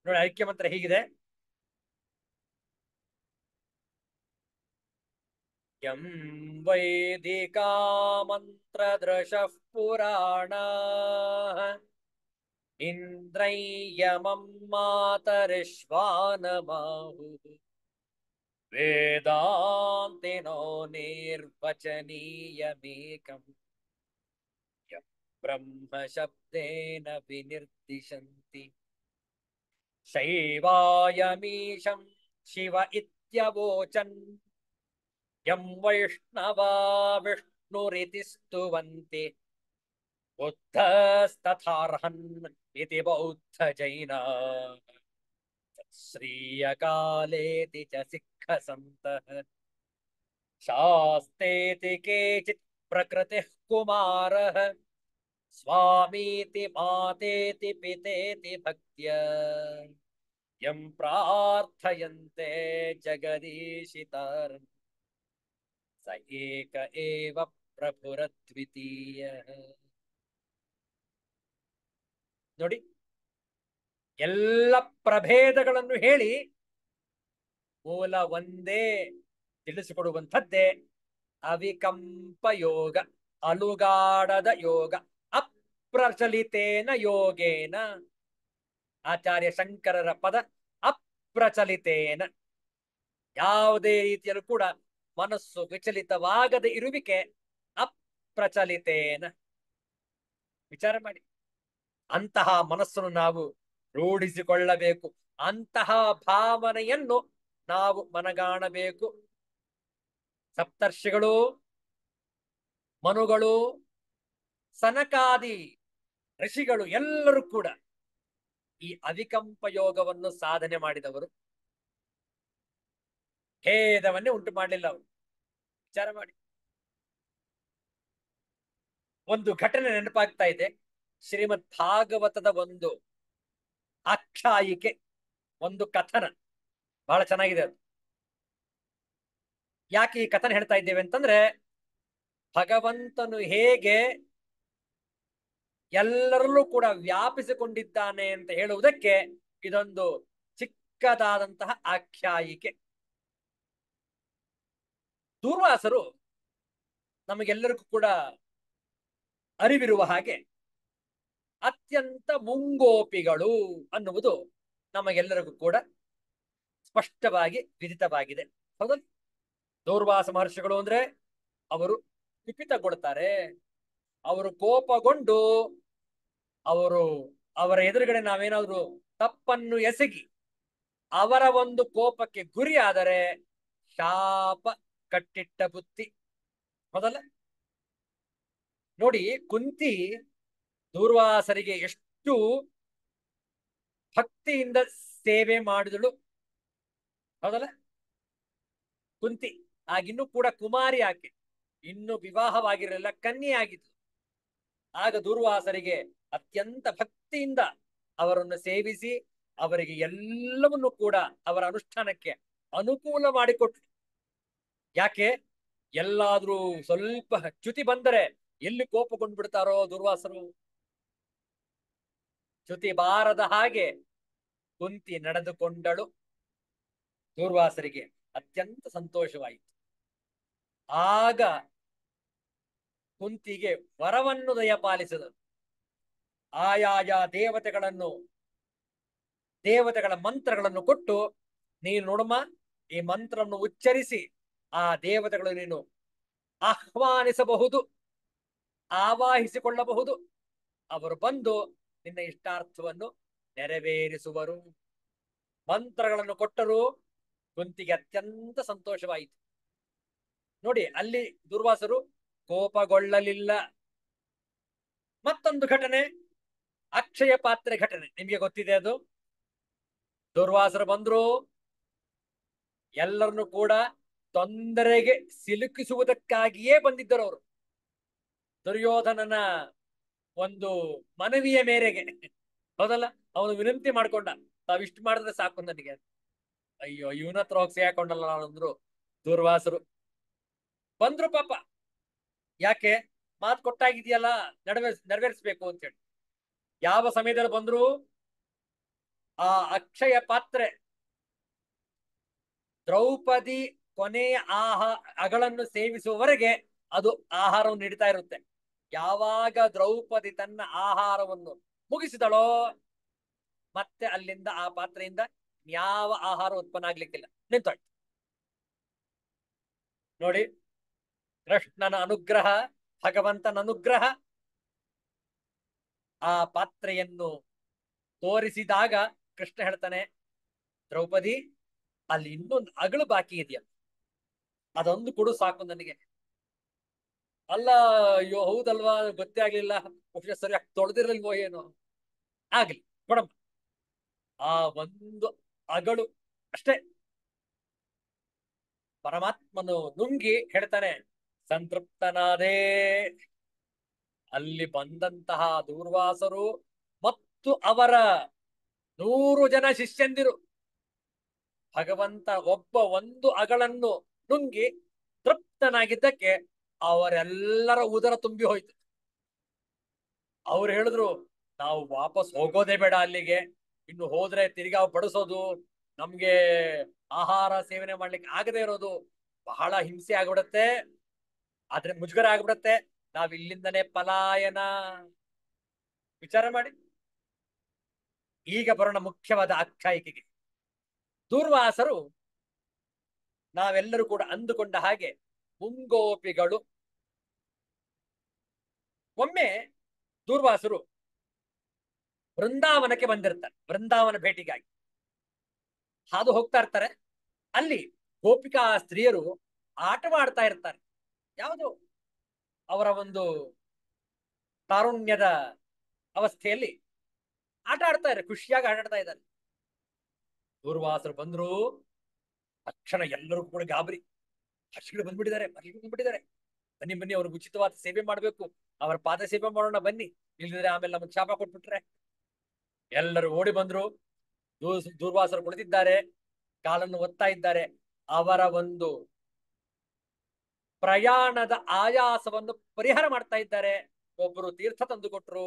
ನೋಡಿ, ಐಕ್ಯ ಮಂತ್ರ ಹೀಗಿದೆ: ಯಂ ವೈದಿಕಾ ಮಂತ್ರದೃಶಃ ಪುರಾಣ ಇಂದ್ರಯ್ಯಮಂ ಮಾತರಿಶ್ವಾನಮಾಹು ವೇದಾಂತಿನೋ ನಿರ್ವಚನೀಯಮೇಕಂ ಯಂ ಬ್ರಹ್ಮ ಶಬ್ದೇನ ವಿನಿರ್ದಿಶಂತಿ ಶೈವಾಯಮೀಶಂ ಶಿವ ಇತ್ಯವೋಚನ್ ಯಂ ವೈಷ್ಣವಾ ವಿಷ್ಣುರಿತಿ ಸ್ತುವಂತಿ ಬುದ್ಧಸ್ತಥಾರ್ಹನ್ ಇತಿ ಬೌದ್ಧ ಜೈನ ಶ್ರೀಯಕಾಲೇತಿ ಚ ಸಿಕ್ಖ ಸಂತಃ ಶಾಸ್ತೇತಿ ಕೇಚಿತ್ ಪ್ರಕೃತಿಃ ಕುಮಾರಃ ಸ್ವಾಮೀತಿ ಮಾತೇತಿ ಪಿತೇತಿ ಭಕ್ತ್ಯ ಯಂ ಪ್ರಾರ್ಥಯಂತೆ ಜಗದೀಶಿತಾರಂ ಸ ಏಕ ಏವ ಪ್ರಭುರದ್ವಿತೀಯ. ನೋಡಿ, ಎಲ್ಲ ಪ್ರಭೇದಗಳನ್ನು ಹೇಳಿ ಮೂಲ ಒಂದೇ ತಿಳಿಸಿಕೊಡುವಂಥದ್ದೇ ಅವಿಕಂಪ ಯೋಗ, ಅಲುಗಾಡದ ಯೋಗ. ಅಪ್ರಚಲಿತೇನ ಯೋಗೇನ, ಆಚಾರ್ಯ ಶಂಕರರ ಪದ ಅಪ್ರಚಲಿತೇನ. ಯಾವುದೇ ರೀತಿಯಲ್ಲೂ ಕೂಡ ಮನಸ್ಸು ವಿಚಲಿತವಾಗದೆ ಇರುವಿಕೆ ಅಪ್ರಚಲಿತೇನ. ವಿಚಾರ ಮಾಡಿ, ಅಂತಹ ಮನಸ್ಸನ್ನು ನಾವು ರೂಢಿಸಿಕೊಳ್ಳಬೇಕು. ಅಂತಹ ಭಾವನೆಯನ್ನು ನಾವು ಮನಗಾಣಬೇಕು. ಸಪ್ತರ್ಷಿಗಳು, ಮನುಗಳು, ಸನಕಾದಿ ಋಷಿಗಳು ಎಲ್ಲರೂ ಕೂಡ ಈ ಅವಿಕಂಪ ಯೋಗವನ್ನು ಸಾಧನೆ ಮಾಡಿದವರು. ಭೇದವನ್ನೇ ಉಂಟು ಮಾಡಲಿಲ್ಲ ಅವರು. ವಿಚಾರ ಮಾಡಿ. ಒಂದು ಘಟನೆ ನೆನಪಾಗ್ತಾ ಇದೆ. ಶ್ರೀಮದ್ ಭಾಗವತದ ಒಂದು ಆಖ್ಯಾಯಿಕೆ, ಒಂದು ಕಥನ, ಬಹಳ ಚೆನ್ನಾಗಿದೆ ಅದು. ಯಾಕೆ ಈ ಕಥನ ಹೇಳ್ತಾ ಇದ್ದೇವೆ ಅಂತಂದ್ರೆ, ಭಗವಂತನು ಹೇಗೆ ಎಲ್ಲರಲ್ಲೂ ಕೂಡ ವ್ಯಾಪಿಸಿಕೊಂಡಿದ್ದಾನೆ ಅಂತ ಹೇಳುವುದಕ್ಕೆ ಇದೊಂದು ಚಿಕ್ಕದಾದಂತಹ ಆಖ್ಯಾಯಿಕೆ. ದೂರ್ವಾಸರು ನಮಗೆಲ್ಲರಿಗೂ ಕೂಡ ಅರಿವಿರುವ ಹಾಗೆ ಅತ್ಯಂತ ಮುಂಗೋಪಿಗಳು ಅನ್ನುವುದು ನಮಗೆಲ್ಲರಿಗೂ ಕೂಡ ಸ್ಪಷ್ಟವಾಗಿ ವಿದಿತವಾಗಿದೆ. ಹೌದಾ? ದೂರ್ವಾಸ ಮಹರ್ಷಿಗಳು ಅಂದ್ರೆ ಅವರು ಕುಪಿತಗೊಳ್ತಾರೆ. ಅವರು ಕೋಪಗೊಂಡು ಅವರ ಎದುರುಗಡೆ ನಾವೇನಾದ್ರೂ ತಪ್ಪನ್ನು ಎಸಗಿ ಅವರ ಒಂದು ಕೋಪಕ್ಕೆ ಗುರಿಯಾದರೆ ಶಾಪ ಕಟ್ಟಿಟ್ಟ ಬುತ್ತಿ. ಮೊದಲ ನೋಡಿ, ಕುಂತಿ ದೂರ್ವಾಸರಿಗೆ ಎಷ್ಟು ಭಕ್ತಿಯಿಂದ ಸೇವೆ ಮಾಡಿದಳು. ಹೌದಲ್ಲ? ಕುಂತಿ ಆಗಿನ್ನೂ ಕೂಡ ಕುಮಾರಿ, ಆಕೆ ಇನ್ನು ವಿವಾಹವಾಗಿರಲಿಲ್ಲ, ಕನ್ಯೆ ಆಗಿತ್ತು. ಆಗ ದೂರ್ವಾಸರಿಗೆ ಅತ್ಯಂತ ಭಕ್ತಿಯಿಂದ ಅವರನ್ನು ಸೇವಿಸಿ ಅವರಿಗೆ ಎಲ್ಲವನ್ನು ಕೂಡ ಅವರ ಅನುಷ್ಠಾನಕ್ಕೆ ಅನುಕೂಲ ಮಾಡಿಕೊಟ್ರು. ಯಾಕೆ? ಎಲ್ಲಾದ್ರೂ ಸ್ವಲ್ಪ ಚ್ಯುತಿ ಬಂದರೆ ಎಲ್ಲಿ ಕೋಪಗೊಂಡ್ಬಿಡ್ತಾರೋ ದುರ್ವಾಸರು. ಚ್ಯುತಿ ಬಾರದ ಹಾಗೆ ಕುಂತಿ ನಡೆದುಕೊಂಡಳು. ದೂರ್ವಾಸರಿಗೆ ಅತ್ಯಂತ ಸಂತೋಷವಾಯಿತು. ಆಗ ಕುಂತಿಗೆ ವರವನ್ನು ದಯಪಾಲಿಸಿದರು. ಆಯಾಯ ದೇವತೆಗಳ ಮಂತ್ರಗಳನ್ನು ಕೊಟ್ಟು, ನೀನು ನೋಡಮ್ಮ, ಈ ಮಂತ್ರವನ್ನು ಉಚ್ಚರಿಸಿ ಆ ದೇವತೆಗಳು ನೀನು ಆಹ್ವಾನಿಸಬಹುದು, ಆವಾಹಿಸಿಕೊಳ್ಳಬಹುದು. ಅವರು ಬಂದು ನಿನ್ನ ಇಷ್ಟಾರ್ಥವನ್ನು ನೆರವೇರಿಸುವರು. ಮಂತ್ರಗಳನ್ನು ಕೊಟ್ಟರು. ಕುಂತಿಗೆ ಅತ್ಯಂತ ಸಂತೋಷವಾಯಿತು. ನೋಡಿ, ಅಲ್ಲಿ ದುರ್ವಾಸರು ಕೋಪಗೊಳ್ಳಲಿಲ್ಲ. ಮತ್ತೊಂದು ಘಟನೆ, ಅಕ್ಷಯ ಪಾತ್ರೆ ಘಟನೆ, ನಿಮಗೆ ಗೊತ್ತಿದೆ ಅದು. ದುರ್ವಾಸರು ಬಂದ್ರು, ಎಲ್ಲರನ್ನು ಕೂಡ ತೊಂದರೆಗೆ ಸಿಲುಕಿಸುವುದಕ್ಕಾಗಿಯೇ ಬಂದಿದ್ದರು ಅವರು. ದುರ್ಯೋಧನನ ಒಂದು ಮನವಿಯ ಮೇರೆಗೆ. ಹೌದಲ್ಲ? ಅವನು ವಿನಂತಿ ಮಾಡ್ಕೊಂಡ, ತಾವಿಷ್ಟು ಮಾಡಿದ್ರೆ ಸಾಕು ನನಗೆ. ಅಯ್ಯೋ, ಇವನ ಹತ್ರ ಹೋಗಿ ಸಿಗಾಕೊಂಡಲ್ಲ ನಾನಂದ್ರು ದೂರ್ವಾಸರು. ಬಂದ್ರು ಪಾಪ. ಯಾಕೆ? ಮಾತು ಕೊಟ್ಟಾಗಿದೆಯಲ್ಲ, ನೆರವೇರಿಸ್ಬೇಕು ಅಂತೇಳಿ. ಯಾವ ಸಮಯದಲ್ಲಿ ಬಂದ್ರು? ಆ ಅಕ್ಷಯ ಪಾತ್ರೆ ದ್ರೌಪದಿ ಕೊನೆಯ ಅಗಳನ್ನು ಸೇವಿಸುವವರೆಗೆ ಅದು ಆಹಾರವನ್ನು ನೀಡ್ತಾ ಇರುತ್ತೆ. ಯಾವಾಗ ದ್ರೌಪದಿ ತನ್ನ ಆಹಾರವನ್ನು ಮುಗಿಸಿದಳೋ, ಮತ್ತೆ ಅಲ್ಲಿಂದ ಆ ಪಾತ್ರೆಯಿಂದ ಯಾವ ಆಹಾರ ಉತ್ಪನ್ನ ಆಗ್ಲಿಕ್ಕಿಲ್ಲ, ನಿಂತೋಯ್ತು. ನೋಡಿ, ಕೃಷ್ಣನ ಅನುಗ್ರಹ, ಭಗವಂತನ ಅನುಗ್ರಹ. ಆ ಪಾತ್ರೆಯನ್ನು ತೋರಿಸಿದಾಗ ಕೃಷ್ಣ ಹೇಳ್ತಾನೆ, ದ್ರೌಪದಿ, ಅಲ್ಲಿ ಇನ್ನೊಂದು ಅಗಳು ಬಾಕಿ ಇದೆಯಾ, ಅದೊಂದು ಕೊಡು ಸಾಕು ನನಗೆ. ಅಲ್ಲ, ಅಯ್ಯೋ ಹೌದಲ್ವಾ, ಗೊತ್ತೇ ಆಗ್ಲಿಲ್ಲ, ಬಹುಶಃ ಸರಿಯಾಗಿ ತೊಳೆದಿರಲ್ವೋ ಏನೋ. ಆಗ್ಲಿ, ಕೊಡಮ್ಮ. ಆ ಒಂದು ಅಗಳು ಅಷ್ಟೇ. ಪರಮಾತ್ಮನು ನುಂಗಿ ಹೇಳ್ತಾನೆ, ಸಂತೃಪ್ತನಾದೇ. ಅಲ್ಲಿ ಬಂದಂತಹ ದೂರ್ವಾಸರು ಮತ್ತು ಅವರ 100 ಜನ ಶಿಷ್ಯಂದಿರು ಭಗವಂತ ಒಂದು ಅಗಳನ್ನು ನುಂಗಿ ತೃಪ್ತನಾಗಿದ್ದಕ್ಕೆ ಅವರೆಲ್ಲರ ಉದರ ತುಂಬಿ ಹೋಯ್ತು. ಅವ್ರು ಹೇಳಿದ್ರು, ನಾವು ವಾಪಸ್ ಹೋಗೋದೇ ಬೇಡ ಅಲ್ಲಿಗೆ, ಇನ್ನು ಹೋದ್ರೆ ತಿರ್ಗಾ ಬಡಿಸೋದು, ನಮ್ಗೆ ಆಹಾರ ಸೇವನೆ ಮಾಡ್ಲಿಕ್ಕೆ ಆಗದೆ ಇರೋದು ಬಹಳ ಹಿಂಸೆ ಆಗ್ಬಿಡತ್ತೆ. ಆದ್ರೆ ಮುಜುಗರ ಆಗ್ಬಿಡತ್ತೆ. ನಾವ್ ಇಲ್ಲಿಂದನೇ ಪಲಾಯನ. ವಿಚಾರ ಮಾಡಿ. ಈಗ ಬರೋಣ ಮುಖ್ಯವಾದ ಆಖ್ಯಾಯಿಕೆಗೆ. ದೂರ್ವಾಸರು ನಾವೆಲ್ಲರೂ ಕೂಡ ಅಂದುಕೊಂಡ ಹಾಗೆ ಮುಂಗೋಪಿಗಳು. ಒಮ್ಮೆ ದೂರ್ವಾಸರು ಬೃಂದಾವನಕ್ಕೆ ಬಂದಿರ್ತಾರೆ, ಬೃಂದಾವನ ಭೇಟಿಗಾಗಿ ಹಾದು ಹೋಗ್ತಾ ಇರ್ತಾರೆ. ಅಲ್ಲಿ ಗೋಪಿಕಾ ಸ್ತ್ರೀಯರು ಆಟವಾಡ್ತಾ ಇರ್ತಾರೆ. ಯಾವುದು ಅವರ ಒಂದು ತಾರುಣ್ಯದ ಅವಸ್ಥೆಯಲ್ಲಿ ಆಟ ಆಡ್ತಾ ಇದ್ದಾರೆ, ಖುಷಿಯಾಗಿ ಆಟ ಆಡ್ತಾ ಇದ್ದಾರೆ. ದೂರ್ವಾಸರು ಬಂದ್ರು ತಕ್ಷಣ ಎಲ್ಲರೂ ಕೂಡ ಗಾಬರಿ. ಹರ್ಷಿಗಳು ಬಂದ್ಬಿಟ್ಟಿದ್ದಾರೆ, ಹರ್ಷಿಗಳು ಬಂದ್ಬಿಟ್ಟಿದ್ದಾರೆ, ಬನ್ನಿ ಬನ್ನಿ ಅವ್ರಿಗೆ ಉಚಿತವಾದ ಸೇವೆ ಮಾಡ್ಬೇಕು, ಅವರ ಪಾದ ಸೇವೆ ಮಾಡೋಣ ಬನ್ನಿ, ಇಲ್ಲದ್ರೆ ಆಮೇಲೆ ನಮಗೆ ಶಾಪ ಕೊಟ್ಬಿಟ್ರೆ. ಎಲ್ಲರೂ ಓಡಿ ಬಂದ್ರು. ದೂರ್ವಾಸರು ಕುಳಿತಿದ್ದಾರೆ, ಕಾಲನ್ನು ಒತ್ತಾ ಇದ್ದಾರೆ. ಅವರ ಒಂದು ಪ್ರಯಾಣದ ಆಯಾಸವನ್ನು ಪರಿಹಾರ ಮಾಡ್ತಾ ಇದ್ದಾರೆ. ಒಬ್ರು ತೀರ್ಥ ತಂದು ಕೊಟ್ರು,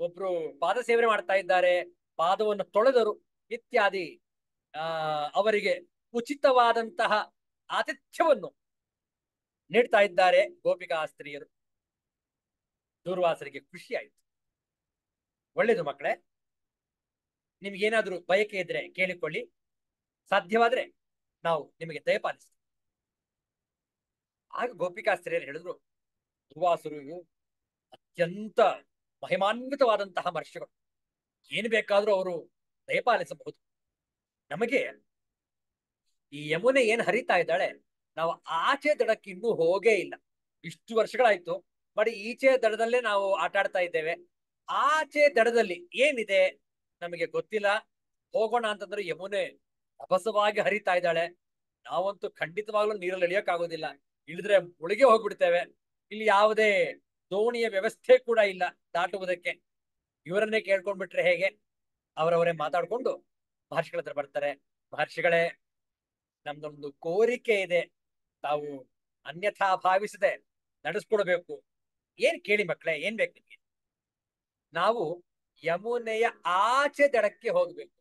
ಒಬ್ರು ಪಾದ ಸೇವನೆ ಮಾಡ್ತಾ ಇದ್ದಾರೆ, ಪಾದವನ್ನು ತೊಳೆದರು ಇತ್ಯಾದಿ. ಅವರಿಗೆ ಉಚಿತವಾದಂತಹ ಆತಿಥ್ಯವನ್ನು ನೀಡ್ತಾ ಇದ್ದಾರೆ ಗೋಪಿಕಾ ಸ್ತ್ರೀಯರು. ದೂರ್ವಾಸರಿಗೆ ಖುಷಿ ಆಯಿತು. ಒಳ್ಳೇದು ಮಕ್ಕಳೇ, ನಿಮ್ಗೇನಾದ್ರೂ ಬಯಕೆ ಇದ್ರೆ ಕೇಳಿಕೊಳ್ಳಿ, ಸಾಧ್ಯವಾದ್ರೆ ನಾವು ನಿಮಗೆ ದಯಪಾಲಿಸ್ತೀವಿ. ಆಗ ಗೋಪಿಕಾ ಸ್ತ್ರೀಯರು ಹೇಳಿದ್ರು, ದೂರ್ವಾಸರು ಅತ್ಯಂತ ಮಹಿಮಾನ್ವಿತವಾದಂತಹ ಮಹರ್ಷಿಗಳು, ಏನು ಬೇಕಾದ್ರೂ ಅವರು ದಯಪಾಲಿಸಬಹುದು. ನಮಗೆ ಈ ಯಮುನೆ ಏನ್ ಹರಿತಾ ಇದ್ದಾಳೆ, ನಾವು ಆಚೆ ದಡಕ್ಕೆ ಇನ್ನೂ ಹೋಗೇ ಇಲ್ಲ. ಇಷ್ಟು ವರ್ಷಗಳಾಯ್ತು, ಬಟ್ ಈಚೆ ದಡದಲ್ಲೇ ನಾವು ಆಟ ಆಡ್ತಾ ಇದ್ದೇವೆ. ಆಚೆ ದಡದಲ್ಲಿ ಏನಿದೆ ನಮಗೆ ಗೊತ್ತಿಲ್ಲ. ಹೋಗೋಣ ಅಂತಂದ್ರೆ ಯಮುನೆ ರಭಸವಾಗಿ ಹರಿತಾ ಇದ್ದಾಳೆ. ನಾವಂತೂ ಖಂಡಿತವಾಗ್ಲೂ ನೀರಲ್ಲಿ ಇಳಿಯಕ್ಕಾಗೋದಿಲ್ಲ, ಇಳಿದ್ರೆ ಮುಳುಗೆ ಹೋಗ್ಬಿಡ್ತೇವೆ. ಇಲ್ಲಿ ಯಾವುದೇ ದೋಣಿಯ ವ್ಯವಸ್ಥೆ ಕೂಡ ಇಲ್ಲ ದಾಟುವುದಕ್ಕೆ. ಇವರನ್ನೇ ಕೇಳ್ಕೊಂಡ್ಬಿಟ್ರೆ ಹೇಗೆ? ಅವರವರೇ ಮಾತಾಡ್ಕೊಂಡು ಮಹರ್ಷಿಗಳ ಹತ್ರ ಬರ್ತಾರೆ. ಮಹರ್ಷಿಗಳೇ, ನಮ್ದೊಂದು ಕೋರಿಕೆ ಇದೆ, ತಾವು ಅನ್ಯಥಾ ಭಾವಿಸದೆ ನಡೆಸ್ಕೊಡ್ಬೇಕು. ಏನ್ ಕೇಳಿ ಮಕ್ಕಳೇ, ಏನ್ ಬೇಕು ನಿಮ್ಗೆ? ನಾವು ಯಮುನೆಯ ಆಚೆ ದಡಕ್ಕೆ ಹೋಗ್ಬೇಕು.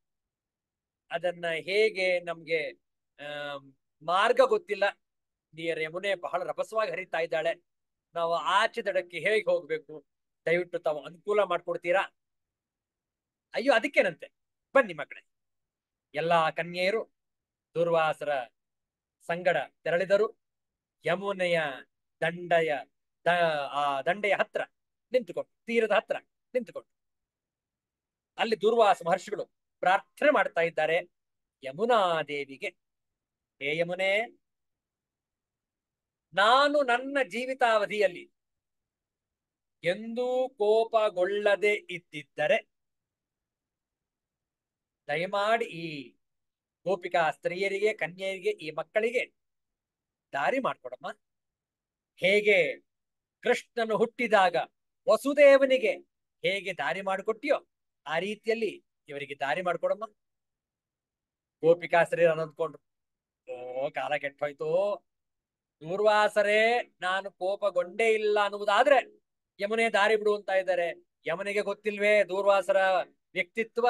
ಅದನ್ನ ಹೇಗೆ ನಮ್ಗೆ ಮಾರ್ಗ ಗೊತ್ತಿಲ್ಲ. ನೀರ ಯಮುನೆ ಬಹಳ ರಭಸವಾಗಿ ಹರಿತಾ ಇದ್ದಾಳೆ, ನಾವು ಆಚೆ ದಡಕ್ಕೆ ಹೇಗೆ ಹೋಗ್ಬೇಕು? ದಯವಿಟ್ಟು ತಾವು ಅನುಕೂಲ ಮಾಡ್ಕೊಡ್ತೀರಾ? ಅಯ್ಯೋ ಅದಕ್ಕೇನಂತೆ, ಬನ್ನಿ ಮಕ್ಕಳೇ. ಎಲ್ಲಾ ಕನ್ಯೆಯರು ದೂರ್ವಾಸರ ಸಂಗಡ ತೆರಳಿದರು. ಯಮುನೆಯ ದಂಡೆಯ ಆ ದಂಡೆಯ ಹತ್ರ ನಿಂತುಕೊಂಡು, ತೀರದ ಹತ್ರ ನಿಂತುಕೊಂಡು ಅಲ್ಲಿ ದೂರ್ವಾಸ ಮಹರ್ಷಿಗಳು ಪ್ರಾರ್ಥನೆ ಮಾಡ್ತಾ ಇದ್ದಾರೆ ಯಮುನಾ ದೇವಿಗೆ. ಹೇ ಯಮುನೆ, ನಾನು ನನ್ನ ಜೀವಿತಾವಧಿಯಲ್ಲಿ ಎಂದೂ ಕೋಪಗೊಳ್ಳದೆ ಇದ್ದಿದ್ದರೆ ದಯಮಾಡಿ ಈ ಗೋಪಿಕಾ ಸ್ತ್ರೀಯರಿಗೆ, ಕನ್ಯೆಯರಿಗೆ, ಈ ಮಕ್ಕಳಿಗೆ ದಾರಿ ಮಾಡ್ಕೊಡಮ್ಮ. ಹೇಗೆ ಕೃಷ್ಣನು ಹುಟ್ಟಿದಾಗ ವಸುದೇವನಿಗೆ ಹೇಗೆ ದಾರಿ ಮಾಡಿಕೊಟ್ಟಿಯೋ ಆ ರೀತಿಯಲ್ಲಿ ಇವರಿಗೆ ದಾರಿ ಮಾಡ್ಕೊಡಮ್ಮ. ಗೋಪಿಕಾ ಸ್ತ್ರೀಯರು ಅಂದ್ಕೊಂಡ್ರು, ಓ ಕಾಲ ಕೆಟ್ಟೋಯ್ತು, ದೂರ್ವಾಸರೇ ನಾನು ಕೋಪಗೊಂಡೇ ಇಲ್ಲ ಅನ್ನುವುದಾದ್ರೆ ಯಮುನೆ ದಾರಿ ಬಿಡು ಅಂತ ಇದ್ದಾರೆ. ಯಮನಿಗೆ ಗೊತ್ತಿಲ್ವೇ ದೂರ್ವಾಸರ ವ್ಯಕ್ತಿತ್ವ?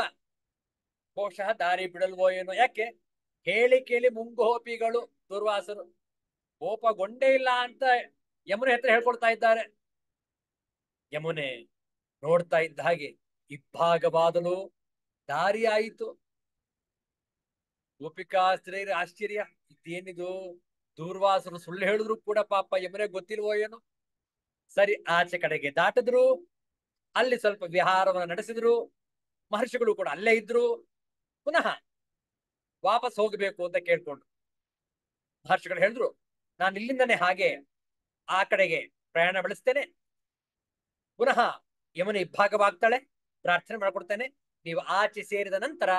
ಬಹುಶಃ ದಾರಿ ಬಿಡಲ್ವೋ ಏನೋ. ಯಾಕೆ ಹೇಳಿ ಕೇಳಿ ಮುಂಗೋಪಿಗಳು ದೂರ್ವಾಸರು ಕೋಪಗೊಂಡೇ ಇಲ್ಲ ಅಂತ ಯಮುನೆ ಹತ್ರ ಹೇಳ್ಕೊಳ್ತಾ ಇದ್ದಾರೆ. ಯಮುನೆ ನೋಡ್ತಾ ಇದ್ದ ಹಾಗೆ ಇಬ್ಬಾಗವಾದಲು, ದಾರಿ ಆಯಿತು. ಗೋಪಿಕಾ ಸ್ತ್ರೀಯರ ಆಶ್ಚರ್ಯ, ಇದೇನಿದು? ದೂರ್ವಾಸರು ಸುಳ್ಳು ಹೇಳಿದ್ರು ಕೂಡ ಪಾಪ ಯಮುನೆ ಗೊತ್ತಿಲ್ವೋ ಏನೋ. ಸರಿ, ಆಚೆ ಕಡೆಗೆ ದಾಟಿದ್ರು. ಅಲ್ಲಿ ಸ್ವಲ್ಪ ವಿಹಾರವನ್ನು ನಡೆಸಿದ್ರು. ಮಹರ್ಷಿಗಳು ಕೂಡ ಅಲ್ಲೇ ಇದ್ರು. ಪುನಃ ವಾಪಸ್ ಹೋಗಬೇಕು ಅಂತ ಕೇಳ್ಕೊಂಡ್ರು. ಮಹರ್ಷಿಗಳು ಹೇಳಿದ್ರು, ನಾನು ಇಲ್ಲಿಂದನೇ ಹಾಗೆ ಆ ಕಡೆಗೆ ಪ್ರಯಾಣ ಬೆಳೆಸ್ತೇನೆ. ಪುನಃ ಯಮುನೆ ಇಬ್ಬಾಗವಾಗ್ತಾಳೆ, ಪ್ರಾರ್ಥನೆ ಮಾಡ್ಕೊಡ್ತೇನೆ. ನೀವು ಆಚೆ ಸೇರಿದ ನಂತರ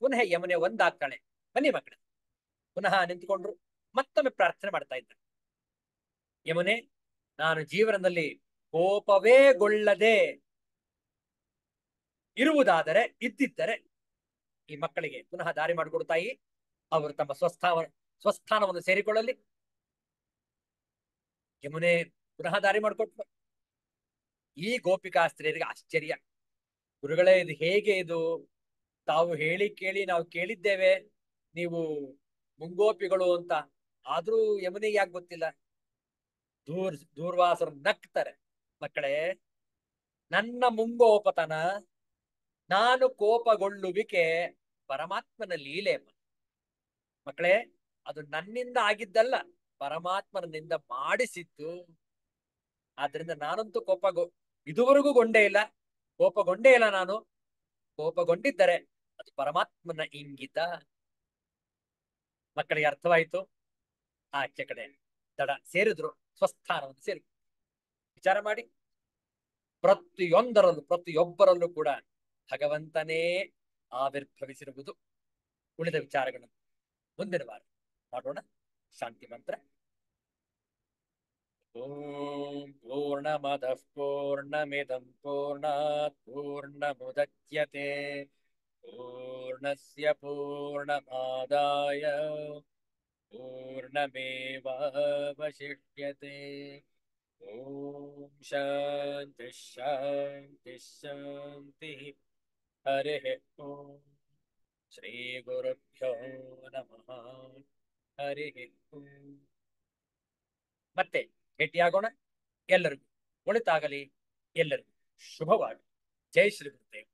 ಪುನಃ ಯಮುನೆ ಒಂದಾಗ್ತಾಳೆ. ಬನ್ನಿ ಮಕ್ಕಳು. ಪುನಃ ನಿಂತುಕೊಂಡ್ರು, ಮತ್ತೊಮ್ಮೆ ಪ್ರಾರ್ಥನೆ ಮಾಡ್ತಾ ಇದ್ದ. ಯಮುನೆ, ನಾನು ಜೀವನದಲ್ಲಿ ಕೋಪವೇ ಗೊಳ್ಳದೆ ಇರುವುದಾದರೆ, ಇದ್ದಿದ್ದರೆ ಈ ಮಕ್ಕಳಿಗೆ ಪುನಃ ದಾರಿ ಮಾಡಿಕೊಡ್ತಾಯಿ. ಅವರು ತಮ್ಮ ಸ್ವಸ್ಥಾನವನ್ನು ಸೇರಿಕೊಳ್ಳಲಿ. ಯಮುನೆ ಪುನಃ ದಾರಿ ಮಾಡಿಕೊಟ್ರು. ಈ ಗೋಪಿಕಾ ಸ್ತ್ರೀಯರಿಗೆ ಆಶ್ಚರ್ಯ, ಗುರುಗಳೇ ಇದು ಹೇಗೆ ಇದು? ತಾವು ಹೇಳಿ ಕೇಳಿ ನಾವು ಕೇಳಿದ್ದೇವೆ ನೀವು ಮುಂಗೋಪಿಗಳು ಅಂತ. ಆದ್ರೂ ಯಮನಿಗೆ ಯಾಕೆ ಗೊತ್ತಿಲ್ಲ? ದೂರ್ವಾಸರು ನಕ್ತಾರೆ. ಮಕ್ಕಳೇ, ನನ್ನ ಮುಂಗೋಪತನ, ನಾನು ಕೋಪಗೊಳ್ಳುವಿಕೆ ಪರಮಾತ್ಮನ ಲೀಲೆ. ಮಕ್ಕಳೇ, ಅದು ನನ್ನಿಂದ ಆಗಿದ್ದಲ್ಲ, ಪರಮಾತ್ಮನಿಂದ ಮಾಡಿಸಿದ್ದು. ಆದ್ರಿಂದ ನಾನಂತೂ ಇದುವರೆಗೂ ಗೊಂಡೇ ಇಲ್ಲ, ಕೋಪಗೊಂಡೇ ಇಲ್ಲ. ನಾನು ಕೋಪಗೊಂಡಿದ್ದರೆ ಅದು ಪರಮಾತ್ಮನ ಇಂಗಿತ. ಮಕ್ಕಳಿಗೆ ಅರ್ಥವಾಯಿತು? ಆಚೆ ಕಡೆ ದಡ ಸೇರಿದ್ರು, ಸ್ವಸ್ಥಾನವನ್ನು ಸೇರಿ ವಿಚಾರ ಮಾಡಿ. ಪ್ರತಿಯೊಬ್ಬರಲ್ಲೂ ಕೂಡ ಭಗವಂತನೇ ಆವಿರ್ಭವಿಸಿರುವುದು. ಉಳಿದ ವಿಚಾರಗಳನ್ನು ಮುಂದಿನ ವಾರ ಮಾಡೋಣ. ಶಾಂತಿ ಮಂತ್ರ. ಓಂ ಪೂರ್ಣಮದಃ ಪೂರ್ಣಮಿದಂ ಪೂರ್ಣಾತ್ ಪೂರ್ಣಮುದಚ್ಯತೆ ಪೂರ್ಣಸ್ಯ ಪೂರ್ಣಮಾದಾಯ ಪೂರ್ಣಮೇವಾವಶಿಷ್ಯತೆ. ಓಂ ಶಾಂತಿ ಶಾಂತಿ ಶಾಂತಿ. ಹರಿಃ ಓಂ. ಶ್ರೀ ಗುರುಭ್ಯೋ ನಮಃ. ಹರಿಃ ಓಂ. ಮತ್ತೆ ಭೇಟಿಯಾಗೋಣ. ಎಲ್ಲರಿಗೂ ಒಳಿತಾಗಲಿ, ಎಲ್ಲರಿಗೂ ಶುಭವಾಗಲಿ. ಜೈ ಶ್ರೀ ಗುರುದೇವ್.